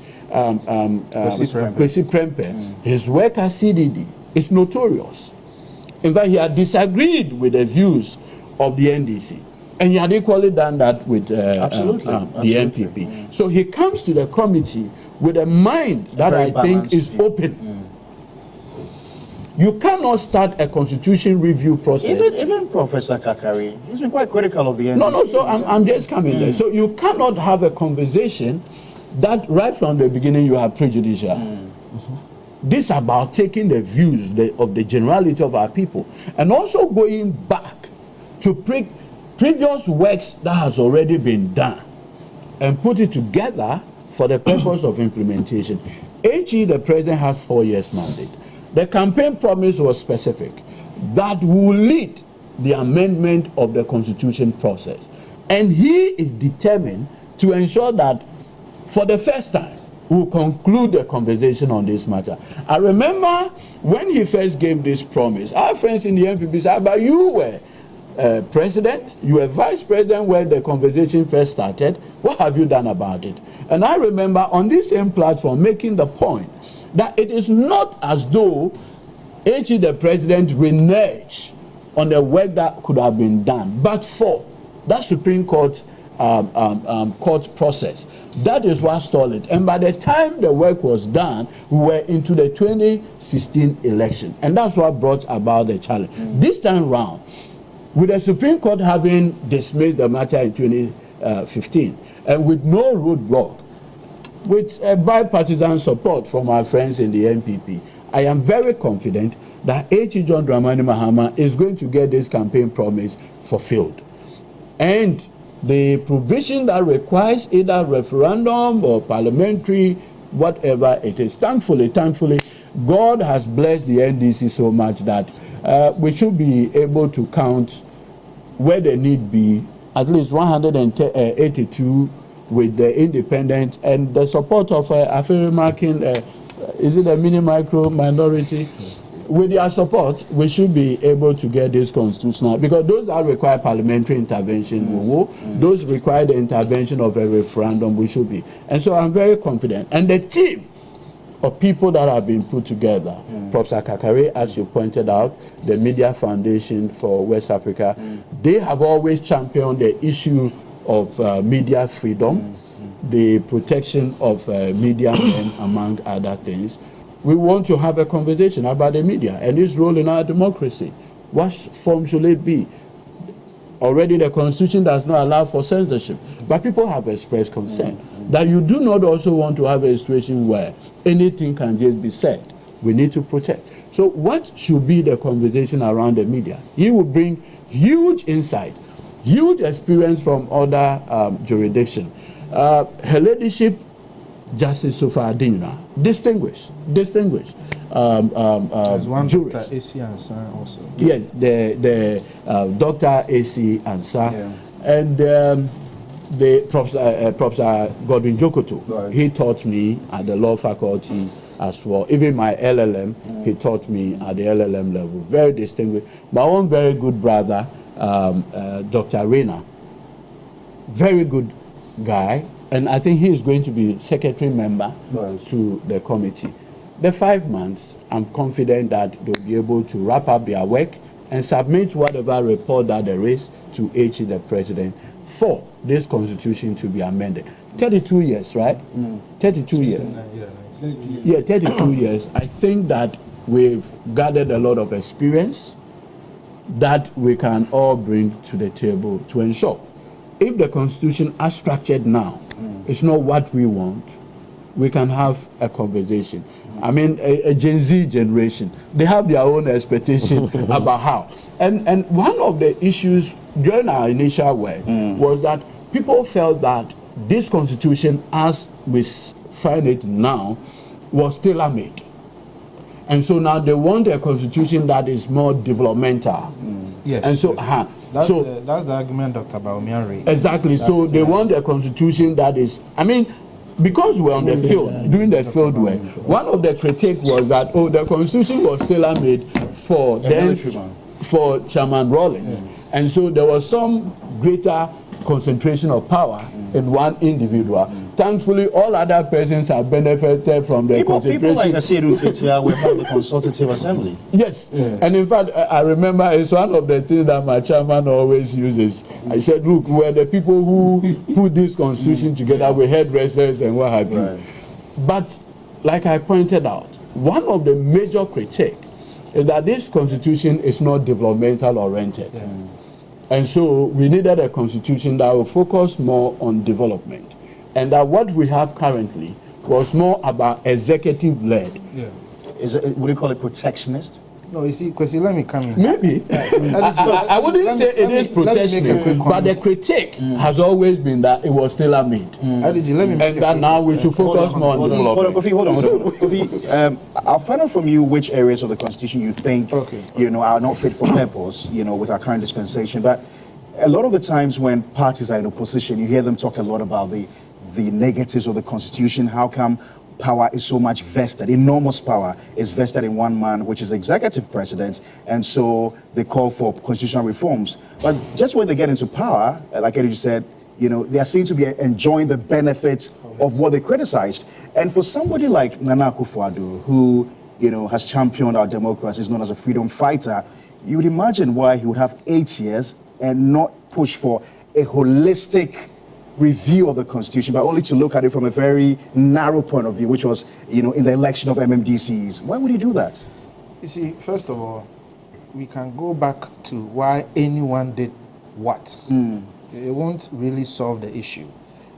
Prempeh, his work as CDD is notorious. In fact, he had disagreed with the views of the NDC. And he had equally done that with the NPP. So he comes to the committee with a mind that I think is open. You cannot start a constitution review process. Even Professor Kakari, he's been quite critical of the NDC. No, so I'm just coming there. So you cannot have a conversation that right from the beginning you are prejudicial. This is about taking the views of the generality of our people and also going back to previous works that has already been done and put it together for the purpose of implementation. HE, the president, has 4 years mandate. The campaign promise was specific. That will lead the amendment of the constitution process. And he is determined to ensure that for the first time, we'll conclude the conversation on this matter. I remember when he first gave this promise, our friends in the NPP said, but you were president, you were vice president when the conversation first started. What have you done about it? And I remember on this same platform making the point that it is not as though HE the president reneged on the work that could have been done, but for that Supreme Court court process. That is what stalled it. And by the time the work was done, we were into the 2016 election. And that's what brought about the challenge. This time round, with the Supreme Court having dismissed the matter in 2015, and with no roadblock, with bipartisan support from our friends in the NPP, I am very confident that H.E. John Dramani Mahama is going to get this campaign promise fulfilled. And the provision that requires either referendum or parliamentary, whatever it is, thankfully, God has blessed the NDC so much that we should be able to count where there need be at least 182 with the independent and the support of Afri-Markin, is it a mini-micro minority? With their support, we should be able to get this constitutional, because those that require parliamentary intervention, we will. Those require the intervention of a referendum, we should be. And so I'm very confident. And the team of people that have been put together, Professor Kakare, as you pointed out, the Media Foundation for West Africa, they have always championed the issue of media freedom, the protection of media men, among other things. We want to have a conversation about the media and its role in our democracy. What form should it be? Already the Constitution does not allow for censorship, but people have expressed concern that you do not also want to have a situation where anything can just be said. We need to protect. So what should be the conversation around the media? He will bring huge insight, huge experience from other jurisdictions. Her ladyship, Justice Sofa Adinra, distinguished There's one jurist. Dr. AC Ansa also. Yeah, the Dr. AC Ansa, and the Professor Godwin Jokoto. Right. He taught me at the law faculty as well. Even my LLM, he taught me at the LLM level. Very distinguished. My own very good brother, Dr. Reina, very good guy. And I think he is going to be secretary member to the committee. The 5 months, I'm confident that they'll be able to wrap up their work and submit whatever report that there is to H.E. the president for this constitution to be amended. 32 years, right? 32 years. Yeah, 32 years. I think that we've gathered a lot of experience that we can all bring to the table to ensure if the constitution as structured now is not what we want, we can have a conversation. I mean, a Gen Z generation, they have their own expectation about how. And one of the issues during our initial work was that people felt that this constitution, as we find it now, was tailor-made. And so now they want a constitution that is more developmental. Yes. And so, that's the argument Dr. Baumian raised. Exactly. So they want a constitution that is, I mean, because we're on the field, doing the field work, one of the critiques was that, the constitution was tailor-made for for Chairman Rawlings. And so there was some greater concentration of power in one individual. Thankfully, all other persons have benefited from the concentration. People like Asiru Ketia were part of the Consultative Assembly. Yes, and in fact, I remember it's one of the things that my chairman always uses. I said, look, we're the people who put this constitution together with hairdressers and what have you. But, like I pointed out, one of the major critiques is that this constitution is not developmental oriented. And so we needed a constitution that will focus more on development. And that what we have currently was more about executive-led. Would you call it protectionist? No, you see, because let me come in. Maybe. I wouldn't say it is protectionist, but the critique has always been that it was tailor-made. And that now we should focus more on development. Hold on. Kofi, I'll find out from you which areas of the Constitution you think are not fit for purpose, with our current dispensation. But a lot of the times when parties are in opposition, you hear them talk a lot about the negatives of the Constitution. How come power is so much vested, enormous power is vested in one man, which is executive president, and so they call for constitutional reforms. But just when they get into power, like Eddie said, you know, they are seen to be enjoying the benefits of what they criticized. And for somebody like Nana Akufo-Addo, who, you know, has championed our democracy, is known as a freedom fighter, you would imagine why he would have 8 years and not push for a holistic review of the Constitution, but only to look at it from a very narrow point of view, which was, you know, in the election of MMDCs. Why would he do that? You see, first of all, we can go back to why anyone did what. It won't really solve the issue.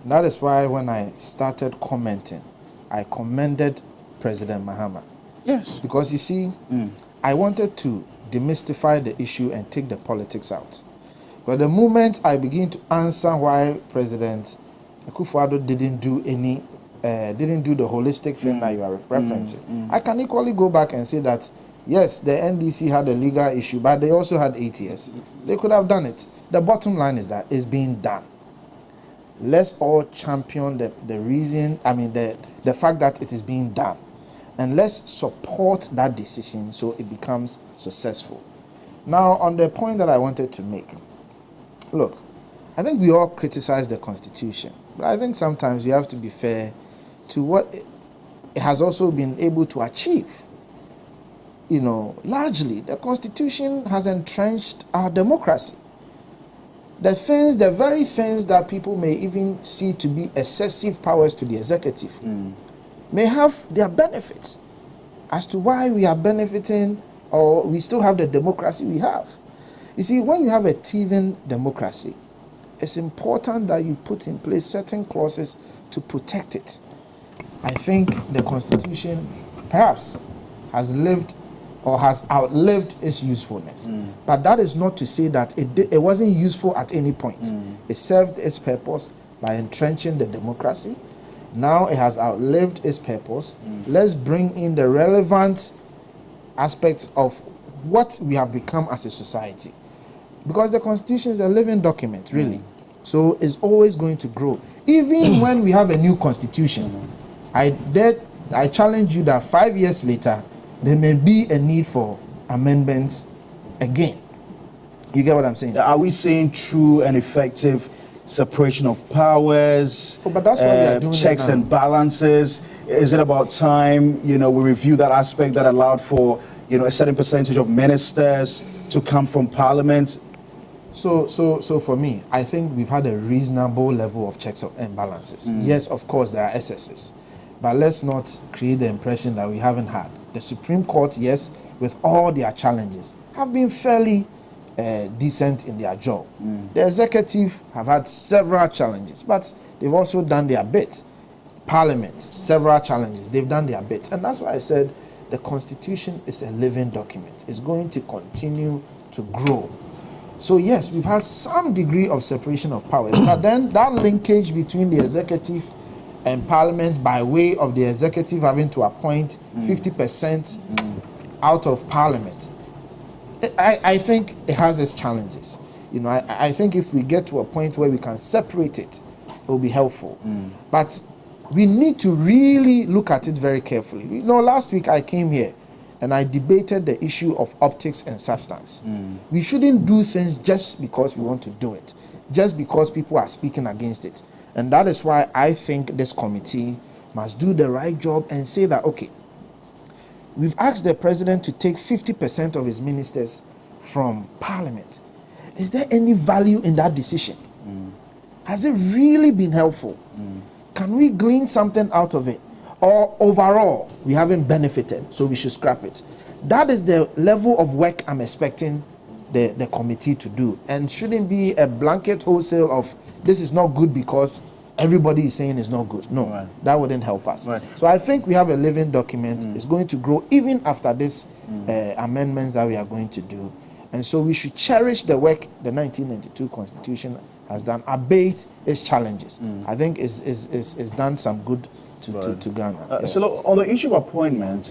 And that is why when I started commenting, I commended President Mahama. Yes. Because you see, I wanted to demystify the issue and take the politics out. But the moment I begin to answer why President Akufo-Addo didn't do the holistic thing that you are referencing, I can equally go back and say that, yes, the NDC had a legal issue, but they also had 8 years. They could have done it. The bottom line is that it's being done. Let's all champion the reason, the fact that it is being done. And let's support that decision so it becomes successful. Now, on the point that I wanted to make, look, I think we all criticize the Constitution, but I think sometimes you have to be fair to what it has also been able to achieve. You know, largely, the Constitution has entrenched our democracy. The very things that people may even see to be excessive powers to the executive may have their benefits as to why we are benefiting or we still have the democracy we have. You see, when you have a teething democracy, it's important that you put in place certain clauses to protect it. I think the Constitution perhaps has lived or has outlived its usefulness. But that is not to say that it wasn't useful at any point. It served its purpose by entrenching the democracy. Now it has outlived its purpose. Let's bring in the relevant aspects of what we have become as a society. Because the Constitution is a living document, really. So it's always going to grow. Even when we have a new Constitution, I challenge you that 5 years later, there may be a need for amendments again. You get what I'm saying? Are we seeing true and effective separation of powers, but that's what we are doing checks now. and balances? Is it about time, you know, we review that aspect that allowed for, you know, a certain percentage of ministers to come from Parliament? So for me, I think we've had a reasonable level of checks and balances. Yes, of course, there are excesses. But let's not create the impression that we haven't had. The Supreme Court, yes, with all their challenges, have been fairly decent in their job. The executive have had several challenges, but they've also done their bit. Parliament, several challenges, they've done their bit. And that's why I said the Constitution is a living document. It's going to continue to grow. So yes, we've had some degree of separation of powers, but then that linkage between the executive and Parliament by way of the executive having to appoint 50% out of Parliament, I think it has its challenges. You know, I think if we get to a point where we can separate it, it will be helpful. But we need to really look at it very carefully. You know, last week I came here and I debated the issue of optics and substance. We shouldn't do things just because we want to do it, just because people are speaking against it. And that is why I think this committee must do the right job and say that, okay, we've asked the president to take 50% of his ministers from Parliament. Is there any value in that decision? Has it really been helpful? Can we glean something out of it? Or overall, we haven't benefited, so we should scrap it. That is the level of work I'm expecting the committee to do. And shouldn't be a blanket wholesale of this is not good because everybody is saying it's not good. No, that wouldn't help us. So I think we have a living document. It's going to grow even after this amendments that we are going to do. And so we should cherish the work the 1992 Constitution has done, abate its challenges. I think it's done some good to Ghana. So look, on the issue of appointment,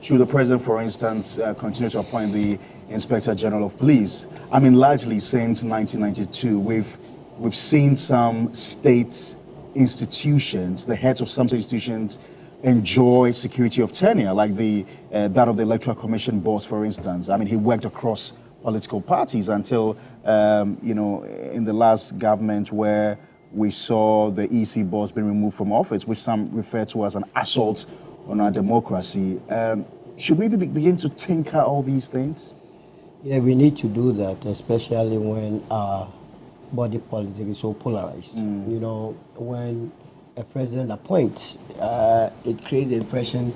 should the president, for instance, continue to appoint the Inspector General of Police? I mean, largely since 1992, we've seen some state institutions, the heads of some state institutions, enjoy security of tenure, like that of the Electoral Commission boss, for instance. I mean, he worked across political parties until, in the last government where we saw the EC boss being removed from office, which some refer to as an assault on our democracy. Should we begin to tinker all these things? Yeah, we need to do that, especially when our body politics is so polarized. You know, when a president appoints, it creates the impression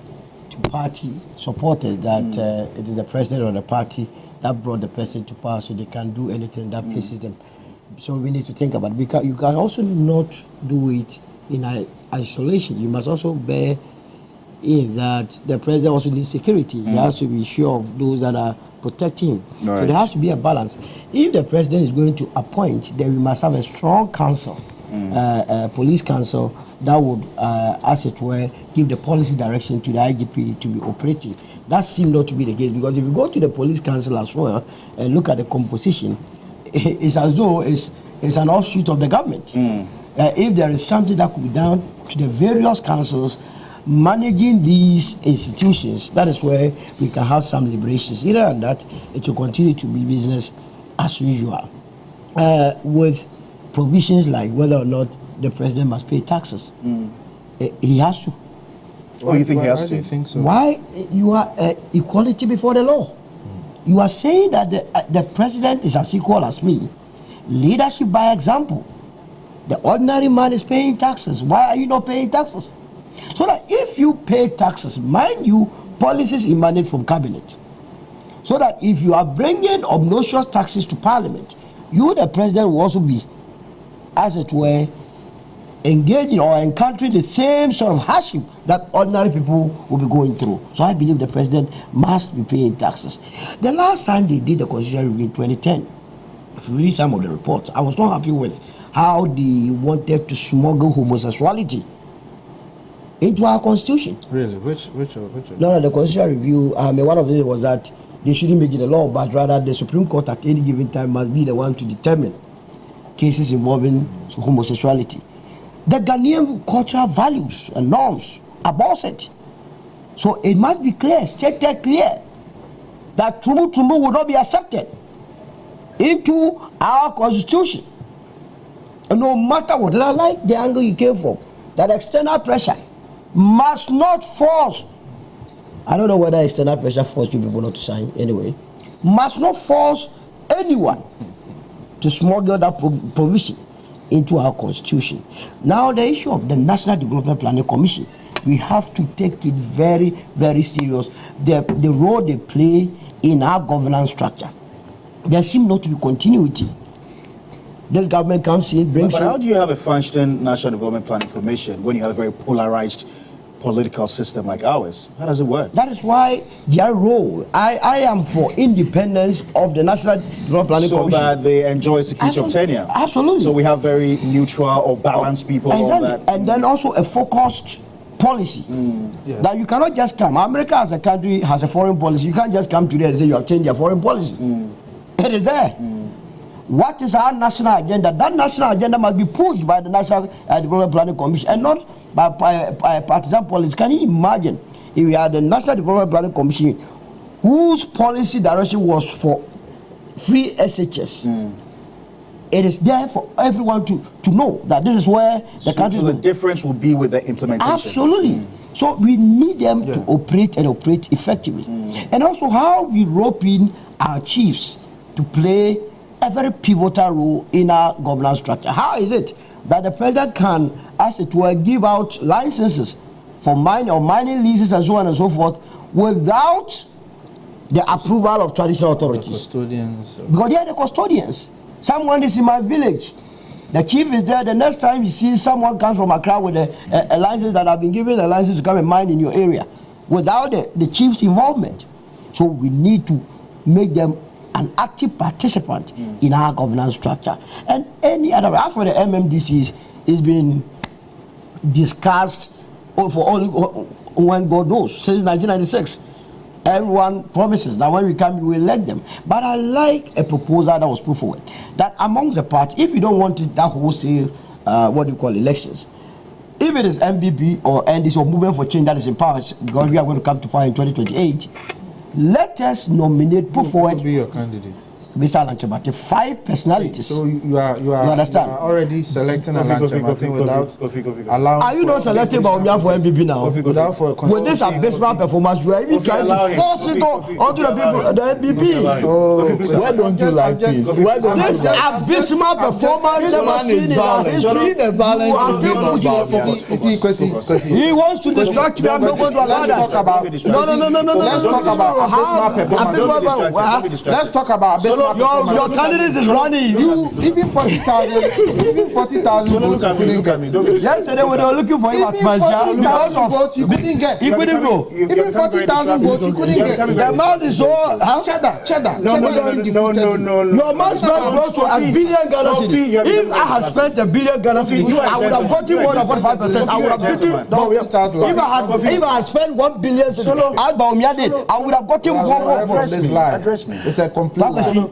to party supporters that it is the president or the party that brought the president to power, so they can do anything that pleases them. So we need to think about it. Because you can also not do it in isolation. You must also bear in that the president also needs security. He has to be sure of those that are protecting him. Right. So there has to be a balance. If the president is going to appoint, then we must have a strong council, police council, that would, as it were, give the policy direction to the IGP to be operating. That seems not to be the case, because if you go to the police council as well and look at the composition, it's as though it's an offshoot of the government. If there is something that could be done to the various councils managing these institutions, that is where we can have some liberations. Either than that, it will continue to be business as usual, with provisions like whether or not the president must pay taxes. He has to. Oh, you think he has to? Why do you think so? Why? You are equality before the law. You are saying that the president is as equal as me. Leadership by example. The ordinary man is paying taxes. Why are you not paying taxes? So that if you pay taxes, mind you, policies emanate from cabinet. So that if you are bringing obnoxious taxes to parliament, you, the president, will also be, as it were, engaging or encountering the same sort of hardship that ordinary people will be going through. So I believe the president must be paying taxes. The last time they did the constitutional review in 2010, if you read some of the reports, I was not happy with how they wanted to smuggle homosexuality into our constitution. Really? Which? No, the constitutional review, one of them was that they shouldn't make it a law, but rather the Supreme Court at any given time must be the one to determine cases involving homosexuality. The Ghanaian cultural values and norms abhors it. So it must be clear, stated clear, that Tumu will not be accepted into our constitution. And no matter what, and I like the angle you came from, that external pressure must not force, I don't know whether external pressure forced you people not to sign anyway, must not force anyone to smuggle that provision into our constitution. Now the issue of the National Development Planning Commission, we have to take it very, very serious. The role they play in our governance structure. There seems not to be continuity. This government comes in, brings but how do you have a functioning National Development Planning Commission when you have a very polarized political system like ours? How does it work? That is why their role, I am for independence of the National Development Planning Commission. So that they enjoy security of tenure. Absolutely. So we have very neutral or balanced people. Exactly. All that. And then also a focused policy. Yeah. That you cannot just come. America as a country has a foreign policy. You can't just come today and say you have changed your foreign policy. It is there. What is our national agenda? That national agenda must be pushed by the National Development Planning Commission and not by partisan politics. Can you imagine if we had the National Development Planning Commission whose policy direction was for free SHS? It is there for everyone to know that this is where the country... So the difference will be with the implementation. Absolutely. So we need them to operate and operate effectively. And also how we rope in our chiefs to play a very pivotal role in our governance structure. How is it that the president can, as it were, give out licenses for mining or mining leases and so on and so forth without the approval of traditional authorities? The custodians. Because they are the custodians. Someone is in my village. The chief is there. The next time he sees someone comes from Accra with a license that have been given a license to come and mine in your area without the chief's involvement. So we need to make them an active participant in our governance structure. And any other, after the MMDCs is been discussed for all, when God knows, since 1996. Everyone promises that when we come, we will elect them. But I like a proposal that was put forward, that amongst the party, if you don't want it, that wholesale, elections, if it is MBP or NDC or Movement for Change that is in power, because we are going to come to power in 2028, let us nominate, put forward. Who will be your candidate? Mr. Alanchebate, 5 personalities. So you understand? You are already selecting Alanchebate without allowing. Are you not selecting Baumia for MPP now? Without for with this abysmal performance, you are even trying to force it onto the people, the MPP. Why don't you like this? This abysmal performance never seen in our history. The violence He wants to distract me. I'm not going to allow that. Let's talk about. No. Let's talk about abysmal performance. Let's talk about abysmal. Your candidate is running. You even 40,000 votes you couldn't get. Yesterday when they were looking for him at Even 40,000 votes you couldn't get. He couldn't go. Even 40,000 votes you couldn't get. The man is so Cheddar. No. Your man spent close to $1 billion Ghana cedis. If I had spent $1 billion Ghana cedis, I would have gotten more than 45%. I would have beaten. If I had spent $1 billion cedis, I would have gotten more. Address me. It's a complete.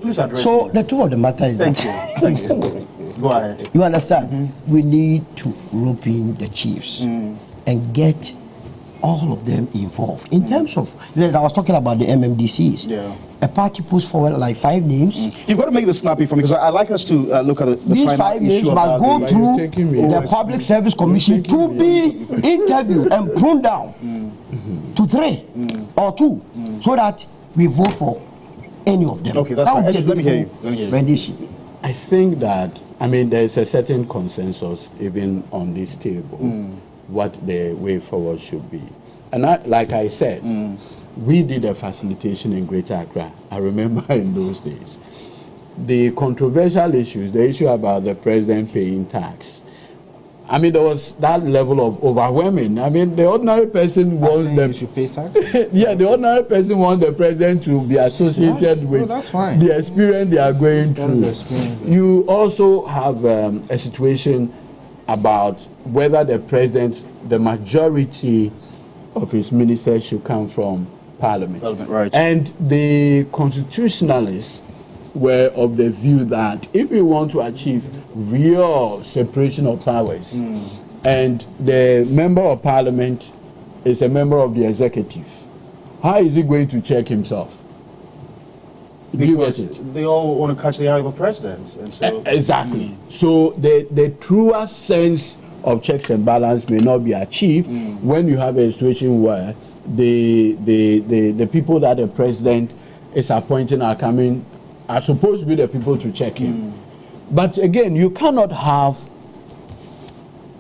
Please address So me. the truth of the matter is Thank that you. Go ahead. you understand. We need to rope in the chiefs and get all of them involved. In terms of, like I was talking about the MMDCs. Yeah. A party puts forward like 5 names. You've got to make this snappy for me because I like us to look at the These final 5 names issue must about go the- through taking me? the Public Service Commission to be interviewed and pruned down to 3 or 2 so that we vote for any of them. Okay, that's that would fine. be a Let me hear you. beautiful Let me hear you. rendition. I think that, I mean, there's a certain consensus even on this table what the way forward should be. And like I said, we did a facilitation in Greater Accra. I remember in those days. The controversial issues, the issue about the president paying tax, I mean, there was that level of overwhelming. I mean, the ordinary person wants them. You should pay tax. Yeah, the ordinary person wants the president to be associated with that's fine. the experience they are going That's through. the experience. You also have a situation about whether the president, the majority of his ministers should come from Parliament. Right. And the constitutionalists were of the view that if we want to achieve real separation of powers, and the member of Parliament is a member of the executive, how is he going to check himself? Do you get it? They all want to catch the eye of the president. And so, Exactly. So the truer sense of checks and balance may not be achieved when you have a situation where the people that the president is appointing are supposed to be the people to check him. But again, you cannot have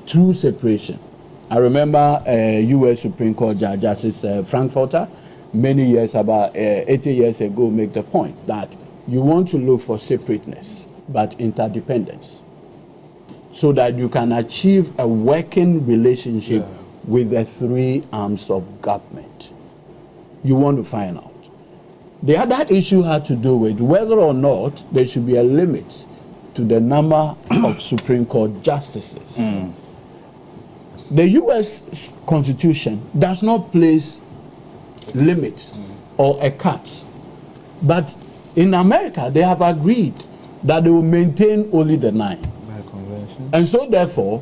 true separation. I remember U.S. Supreme Court Judge Justice Frankfurter many years, about 80 years ago, make the point that you want to look for separateness, but interdependence, so that you can achieve a working relationship with the 3 arms of government. You want to find out. The other issue had to do with whether or not there should be a limit to the number of Supreme Court justices. The U.S. Constitution does not place limits or a cut. But in America, they have agreed that they will maintain only the 9. By convention. And so therefore,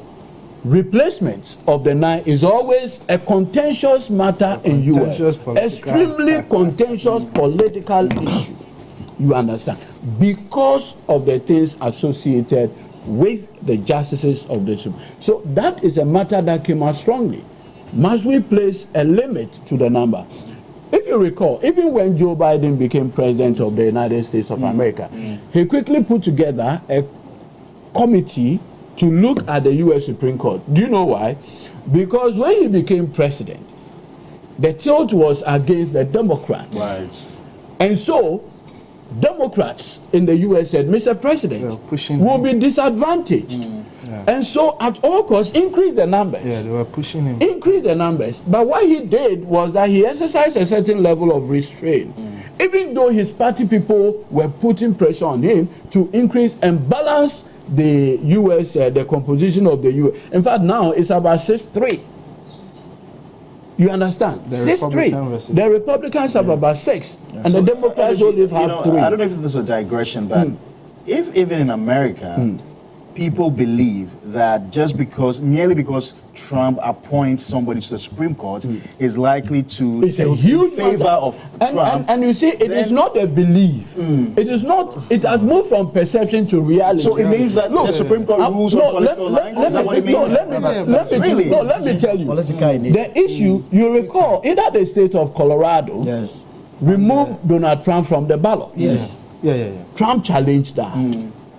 replacement of the 9 is always a contentious matter in U.S. Extremely contentious political issue. You understand? Because of the things associated with the justices of the Supreme. So that is a matter that came out strongly. Must we place a limit to the number? If you recall, even when Joe Biden became president of the United States of America, he quickly put together a committee to look at the U.S. Supreme Court. Do you know why? Because when he became president, the tilt was against the Democrats. Right. And so, Democrats in the U.S. said, Mr. President, will be disadvantaged. And so, at all costs, increase the numbers. Yeah, they were pushing him. Increase the numbers. But what he did was that he exercised a certain level of restraint. Even though his party people were putting pressure on him to increase and balance the U.S., the composition of the U.S. In fact, now it's about 6-3. You understand? 6-3. The Republicans have about 6, and the Democrats only have 3. I don't know if this is a digression, but if even in America, people believe that just merely because Trump appoints somebody to the Supreme Court is likely to it's a huge favor of Trump. And you see, it is not a belief. It is not. It has moved from perception to reality. So it means that the Supreme Court rules on political lines. Is that what it means? Let me tell you. The issue, you recall, either the state of Colorado removed Donald Trump from the ballot. Yes. Trump challenged that.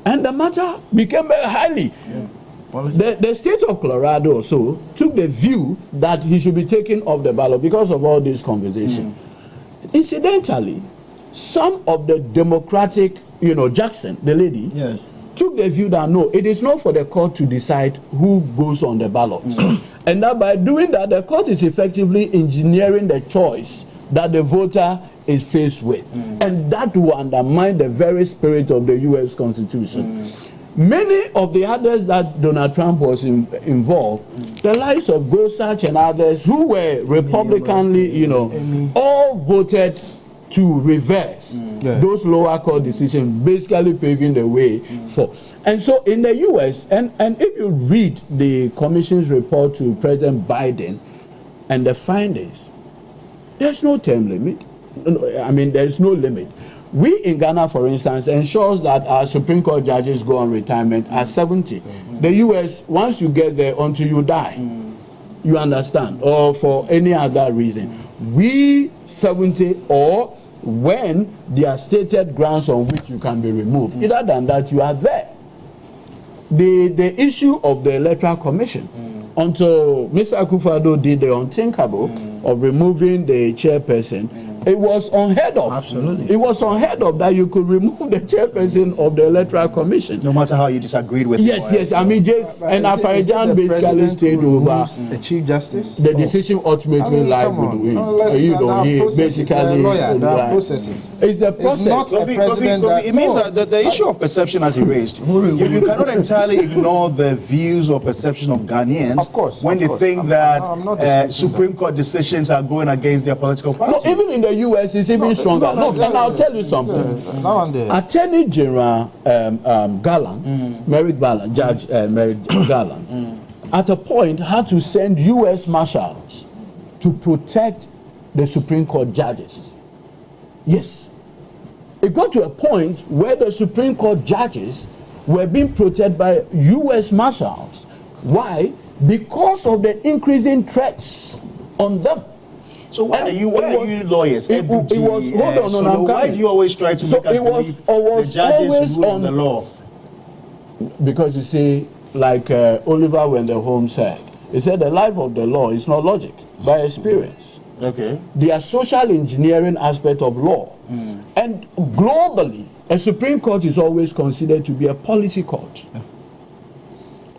And the matter became very highly. The state of Colorado also took the view that he should be taken off the ballot because of all this conversation. Incidentally, some of the Democratic, Jackson, the lady, took the view that no, it is not for the court to decide who goes on the ballot. And that by doing that, the court is effectively engineering the choice that the voter is faced with. And that will undermine the very spirit of the U.S. Constitution. Many of the others that Donald Trump was involved, the likes of Gorsuch and others who were Republicanly, all voted to reverse those lower court decisions, basically paving the way for. And so in the U.S., and if you read the commission's report to President Biden and the findings, there's no term limit. I mean, there's no limit. We in Ghana, for instance, ensures that our Supreme Court judges go on retirement at 70. The U.S., once you get there, until you die, you understand, or for any other reason. We 70, or when there are stated grounds on which you can be removed. Other than that, you are there. The issue of the Electoral Commission, until Mr. Akufo-Addo did the unthinkable of removing the chairperson, it was unheard of. Absolutely. It was unheard of that you could remove the chairperson of the Electoral Commission. No matter how you disagreed with Yes. I mean, just and Afarijan basically stayed over. The Chief Justice? The decision ultimately lied with him. Basically, processes. It's the process. It's not a president that... It means that the issue of perception, as he raised, you cannot entirely ignore the views or perception of Ghanaians Of course, when of they course. think I'm not that disputing Supreme Court decisions are going against their political party. No, even in the U.S., it's even stronger. And I'll tell you something. Now and then. Attorney General Garland, Merrick Garland, Judge Merrick Garland, at a point had to send U.S. Marshals to protect the Supreme Court judges. Yes. It got to a point where the Supreme Court judges were being protected by U.S. Marshals. Why? Because of the increasing threats on them. So why are you lawyers? Why do you always try to make us believe the judges rule the law? Because you see, like Oliver Wendell said, he said the life of the law is not logic, by experience. Okay. The social engineering aspect of law. And globally, a Supreme Court is always considered to be a policy court.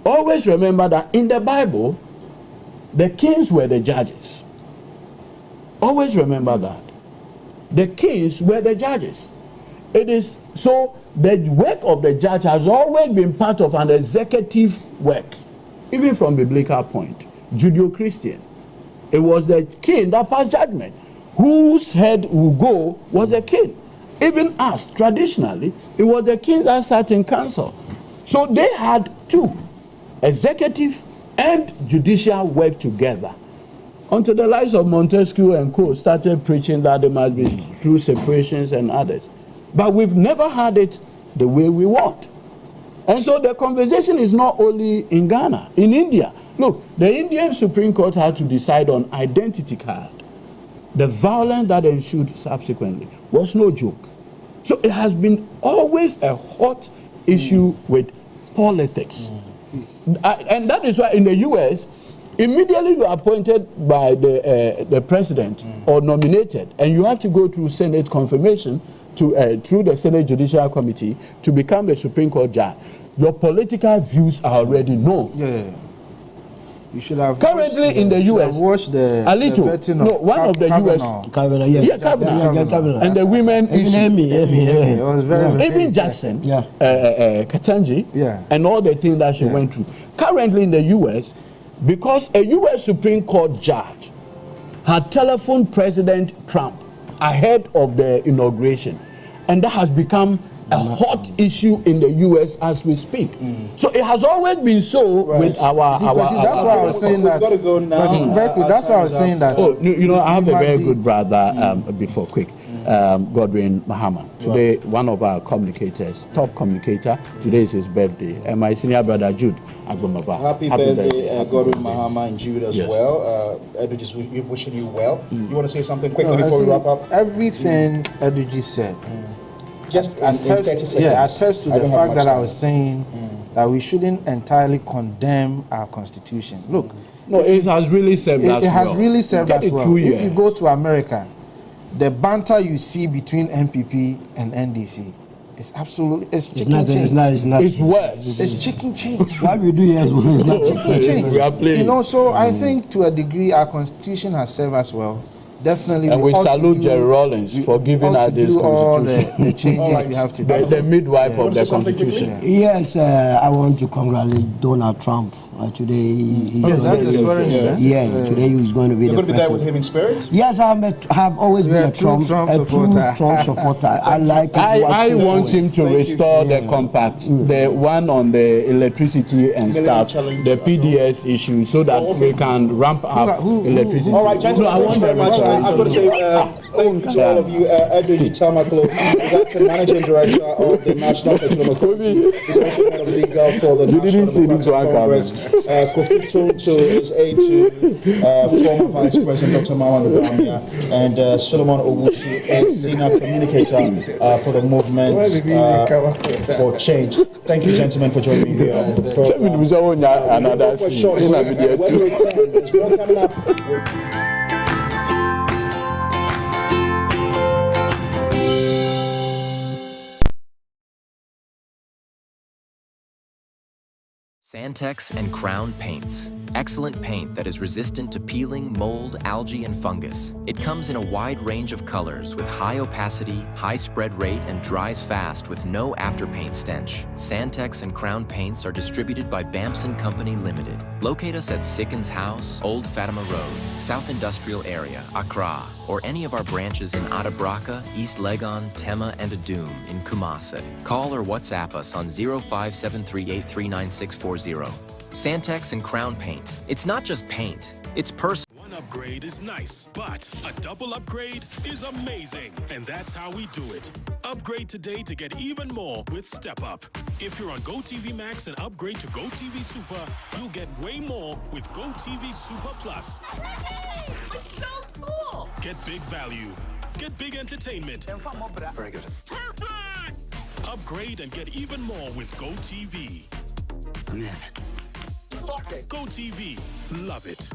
Always remember that in the Bible, the kings were the judges. Always remember that. The kings were the judges. It is so the work of the judge has always been part of an executive work, even from biblical point, Judeo-Christian. It was the king that passed judgment. Whose head will go was the king. Even us, traditionally, it was the king that sat in council. So they had two, executive and judicial work together. Until the likes of Montesquieu and co. started preaching that there must be true separations and others. But we've never had it the way we want. And so the conversation is not only in Ghana, in India. Look, the Indian Supreme Court had to decide on identity card. The violence that ensued subsequently was no joke. So it has been always a hot issue with politics. And that is why in the U.S., immediately you are appointed by the president or nominated, and you have to go through Senate confirmation through the Senate Judicial Committee to become a Supreme Court judge. Your political views are already known. Yeah. You should have currently in the U.S. Watched the one of the U.S. Kavanaugh. And the women It was very even Jackson, Ketanji, and all the things that she went through. Currently in the U.S., because a U.S. Supreme Court judge had telephoned President Trump ahead of the inauguration, and that has become a hot issue in the U.S. as we speak. So it has always been so with our. See, that's why I was saying that. We've got to go now. Very quick. That's why I was saying that. Oh, I have a very good brother. Before quick. Godwin Mahama. Today, one of our communicators, top communicator, today is his birthday. And my senior brother, Jude Agbomaba. Happy birthday, Godwin Mahama and Jude as well. Edu, just wishing you well. You want to say something quickly before we wrap up? Everything Edu said. Just in 30 seconds. Attest to the fact that I was saying that we shouldn't entirely condemn our constitution. Look. No, it has really served us well. It has really served us well. If you go to America, the banter you see between NPP and NDC is absolutely, it's chicken change. It's worse. It's chicken change. What we do here is not Chicken change. We are playing. So I think to a degree our constitution has served us well. Definitely. And we salute Jerry Rollins for giving us this all constitution. the changes we have to do. The midwife of the constitution. Yes, I want to congratulate Donald Trump. Today, that's the swearing in. Today he's going to be You're the going to be there with him in spirit? Yes, have always been a true Trump supporter. I like. I want him to restore the compact, the one on the electricity and stuff, the PDS issue, so that we can ramp up electricity. All right, gentlemen, thank you very much. I've got to say thank you to all of you. Edwin Tamaklo is acting managing director of the National Petroleum Authority. He's also head of legal for the National Democratic Congress. Kofi Tonto is aide to former Vice President Dr. Mawan Obamia, and Solomon Owusu is senior communicator for the movement for change. Thank you, gentlemen, for joining me here on the program. When we return, there's more coming up. Santex and Crown Paints. Excellent paint that is resistant to peeling, mold, algae, and fungus. It comes in a wide range of colors with high opacity, high spread rate, and dries fast with no afterpaint stench. Santex and Crown Paints are distributed by Bamson Company Limited. Locate us at Sickens House, Old Fatima Road, South Industrial Area, Accra, or any of our branches in Atabraka, East Legon, Tema, and Adum in Kumasi. Call or WhatsApp us on 0573839640. Santex and Crown Paint. It's not just paint, it's personal. One upgrade is nice, but a double upgrade is amazing. And that's how we do it. Upgrade today to get even more with Step Up. If you're on GoTV Max and upgrade to GoTV Super, you'll get way more with GoTV Super Plus. It's so cool. Get big value. Get big entertainment. Very good. Perfect! Upgrade and get even more with GoTV. GoTV. Love it.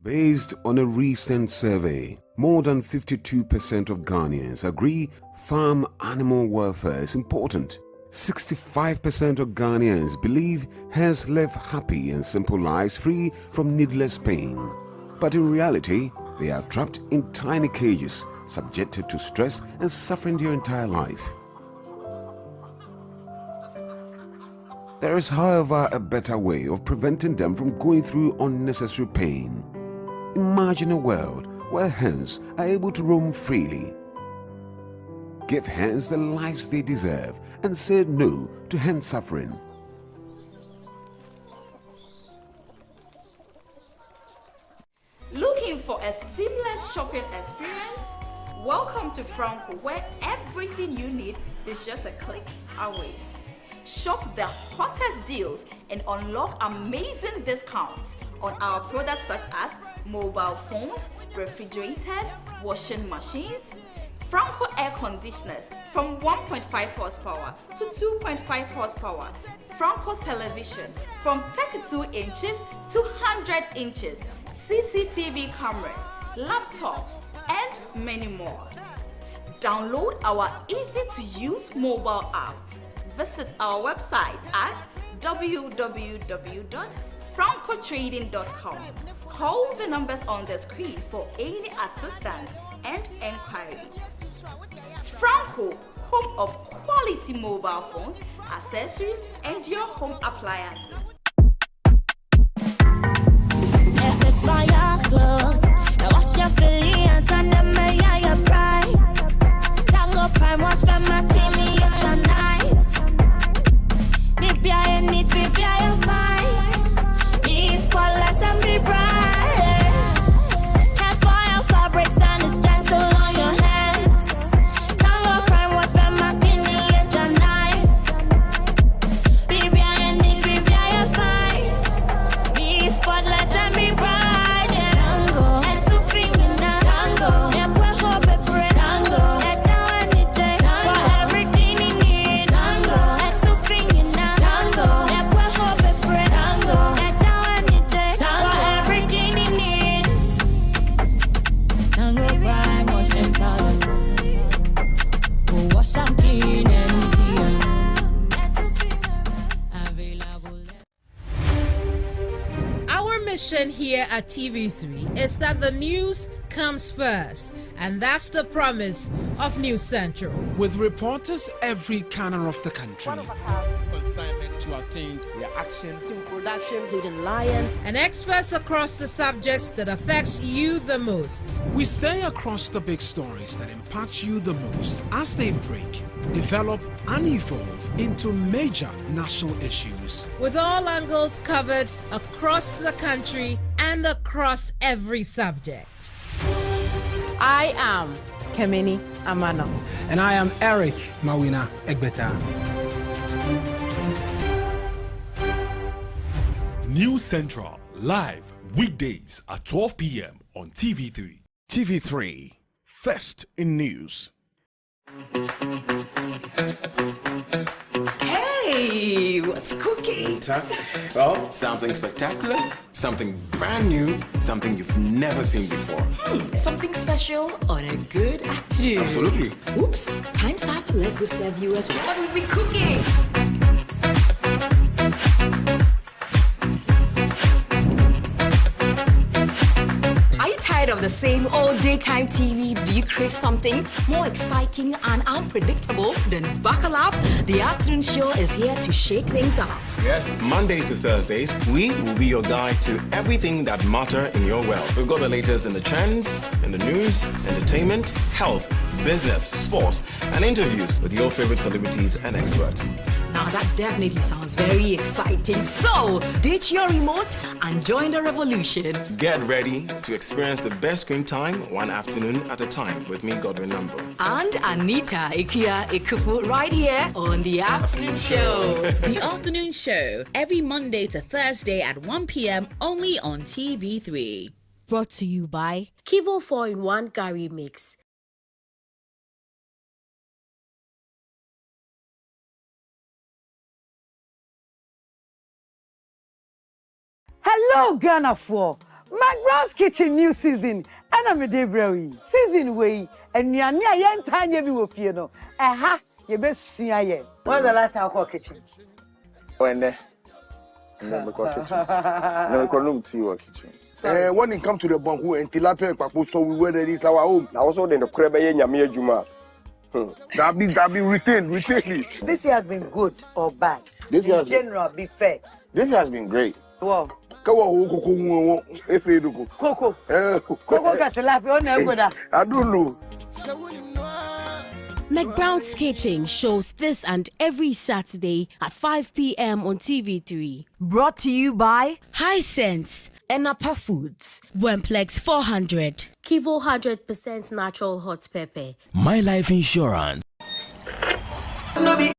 Based on a recent survey, more than 52% of Ghanaians agree farm animal welfare is important. 65% of Ghanaians believe hens live happy and simple lives free from needless pain. But in reality, they are trapped in tiny cages, subjected to stress and suffering their entire life. There is, however, a better way of preventing them from going through unnecessary pain. Imagine a world where hens are able to roam freely. Give hens the lives they deserve and say no to hen suffering. Looking for a seamless shopping experience? Welcome to Franco, where everything you need is just a click away. Shop the hottest deals and unlock amazing discounts on our products such as mobile phones, refrigerators, washing machines, Franco air conditioners from 1.5 horsepower to 2.5 horsepower, Franco television from 32 inches to 100 inches, CCTV cameras, laptops, and many more. Download our easy-to-use mobile app. Visit our website at www.francotrading.com. Call the numbers on the screen for any assistance and enquiries. Franco, home of quality mobile phones, accessories, and your home appliances. If it's fire clothes, now wash your feelings and then my pride. Tango prime, wash by my creamy. tradition here at TV3 is that the news comes first, and that's the promise of News Central. With reporters every corner of the country. Consignment to attend their action. Team production, hidden lions. And experts across the subjects that affects you the most. We stay across the big stories that impact you the most as they break, develop and evolve into major national issues. With all angles covered across the country and across every subject. I am Kemini Amano. And I am Eric Mawina Egbeta. News Central, live weekdays at 12 p.m. on TV3. TV3, first in news. Hey, what's cooking? Well, something spectacular, something brand new, something you've never seen before. Something special on a good afternoon. Absolutely. Oops, time's up. Let's go serve you as what we've been cooking. Tired of the same old daytime TV? Do you crave something more exciting and unpredictable? Then buckle up. The afternoon show is here to shake things up. Yes, Mondays to Thursdays, we will be your guide to everything that matter in your world. We've got the latest in the trends, in the news, entertainment, health, business, sports, and interviews with your favorite celebrities and experts. Now that definitely sounds very exciting. So, ditch your remote and join the revolution. Get ready to experience the best screen time one afternoon at a time with me, Godwin Number. And Anita Ikia Ikufu right here on The Afternoon Show. The Afternoon Show, every Monday to Thursday at 1 p.m. only on TV3. Brought to you by Kivo 4-in-1 Gary Mix. Hello, Ghana 4. McBrown's Kitchen new season. And I'm a Debrewi. Season way. And you are near yen time you will fear no. Aha, you best see I. When's the last time I called kitchen? When there? Never call kitchen. Never call room tea or kitchen. When it comes to the bamboo and tilapia and paposto, we wear it is our home. I was in the crab and Yamia Juma. That be retained. This year has been good or bad? This year in general, be fair. This has been great. Wow. Coco. Coco got tilapia on there. I don't know. McBrown's Kitchen shows this and every Saturday at 5 p.m. on TV3. Brought to you by Hisense, Enapa Foods, Wemplex 400, Kivo 100% natural hot pepper, My Life Insurance. No be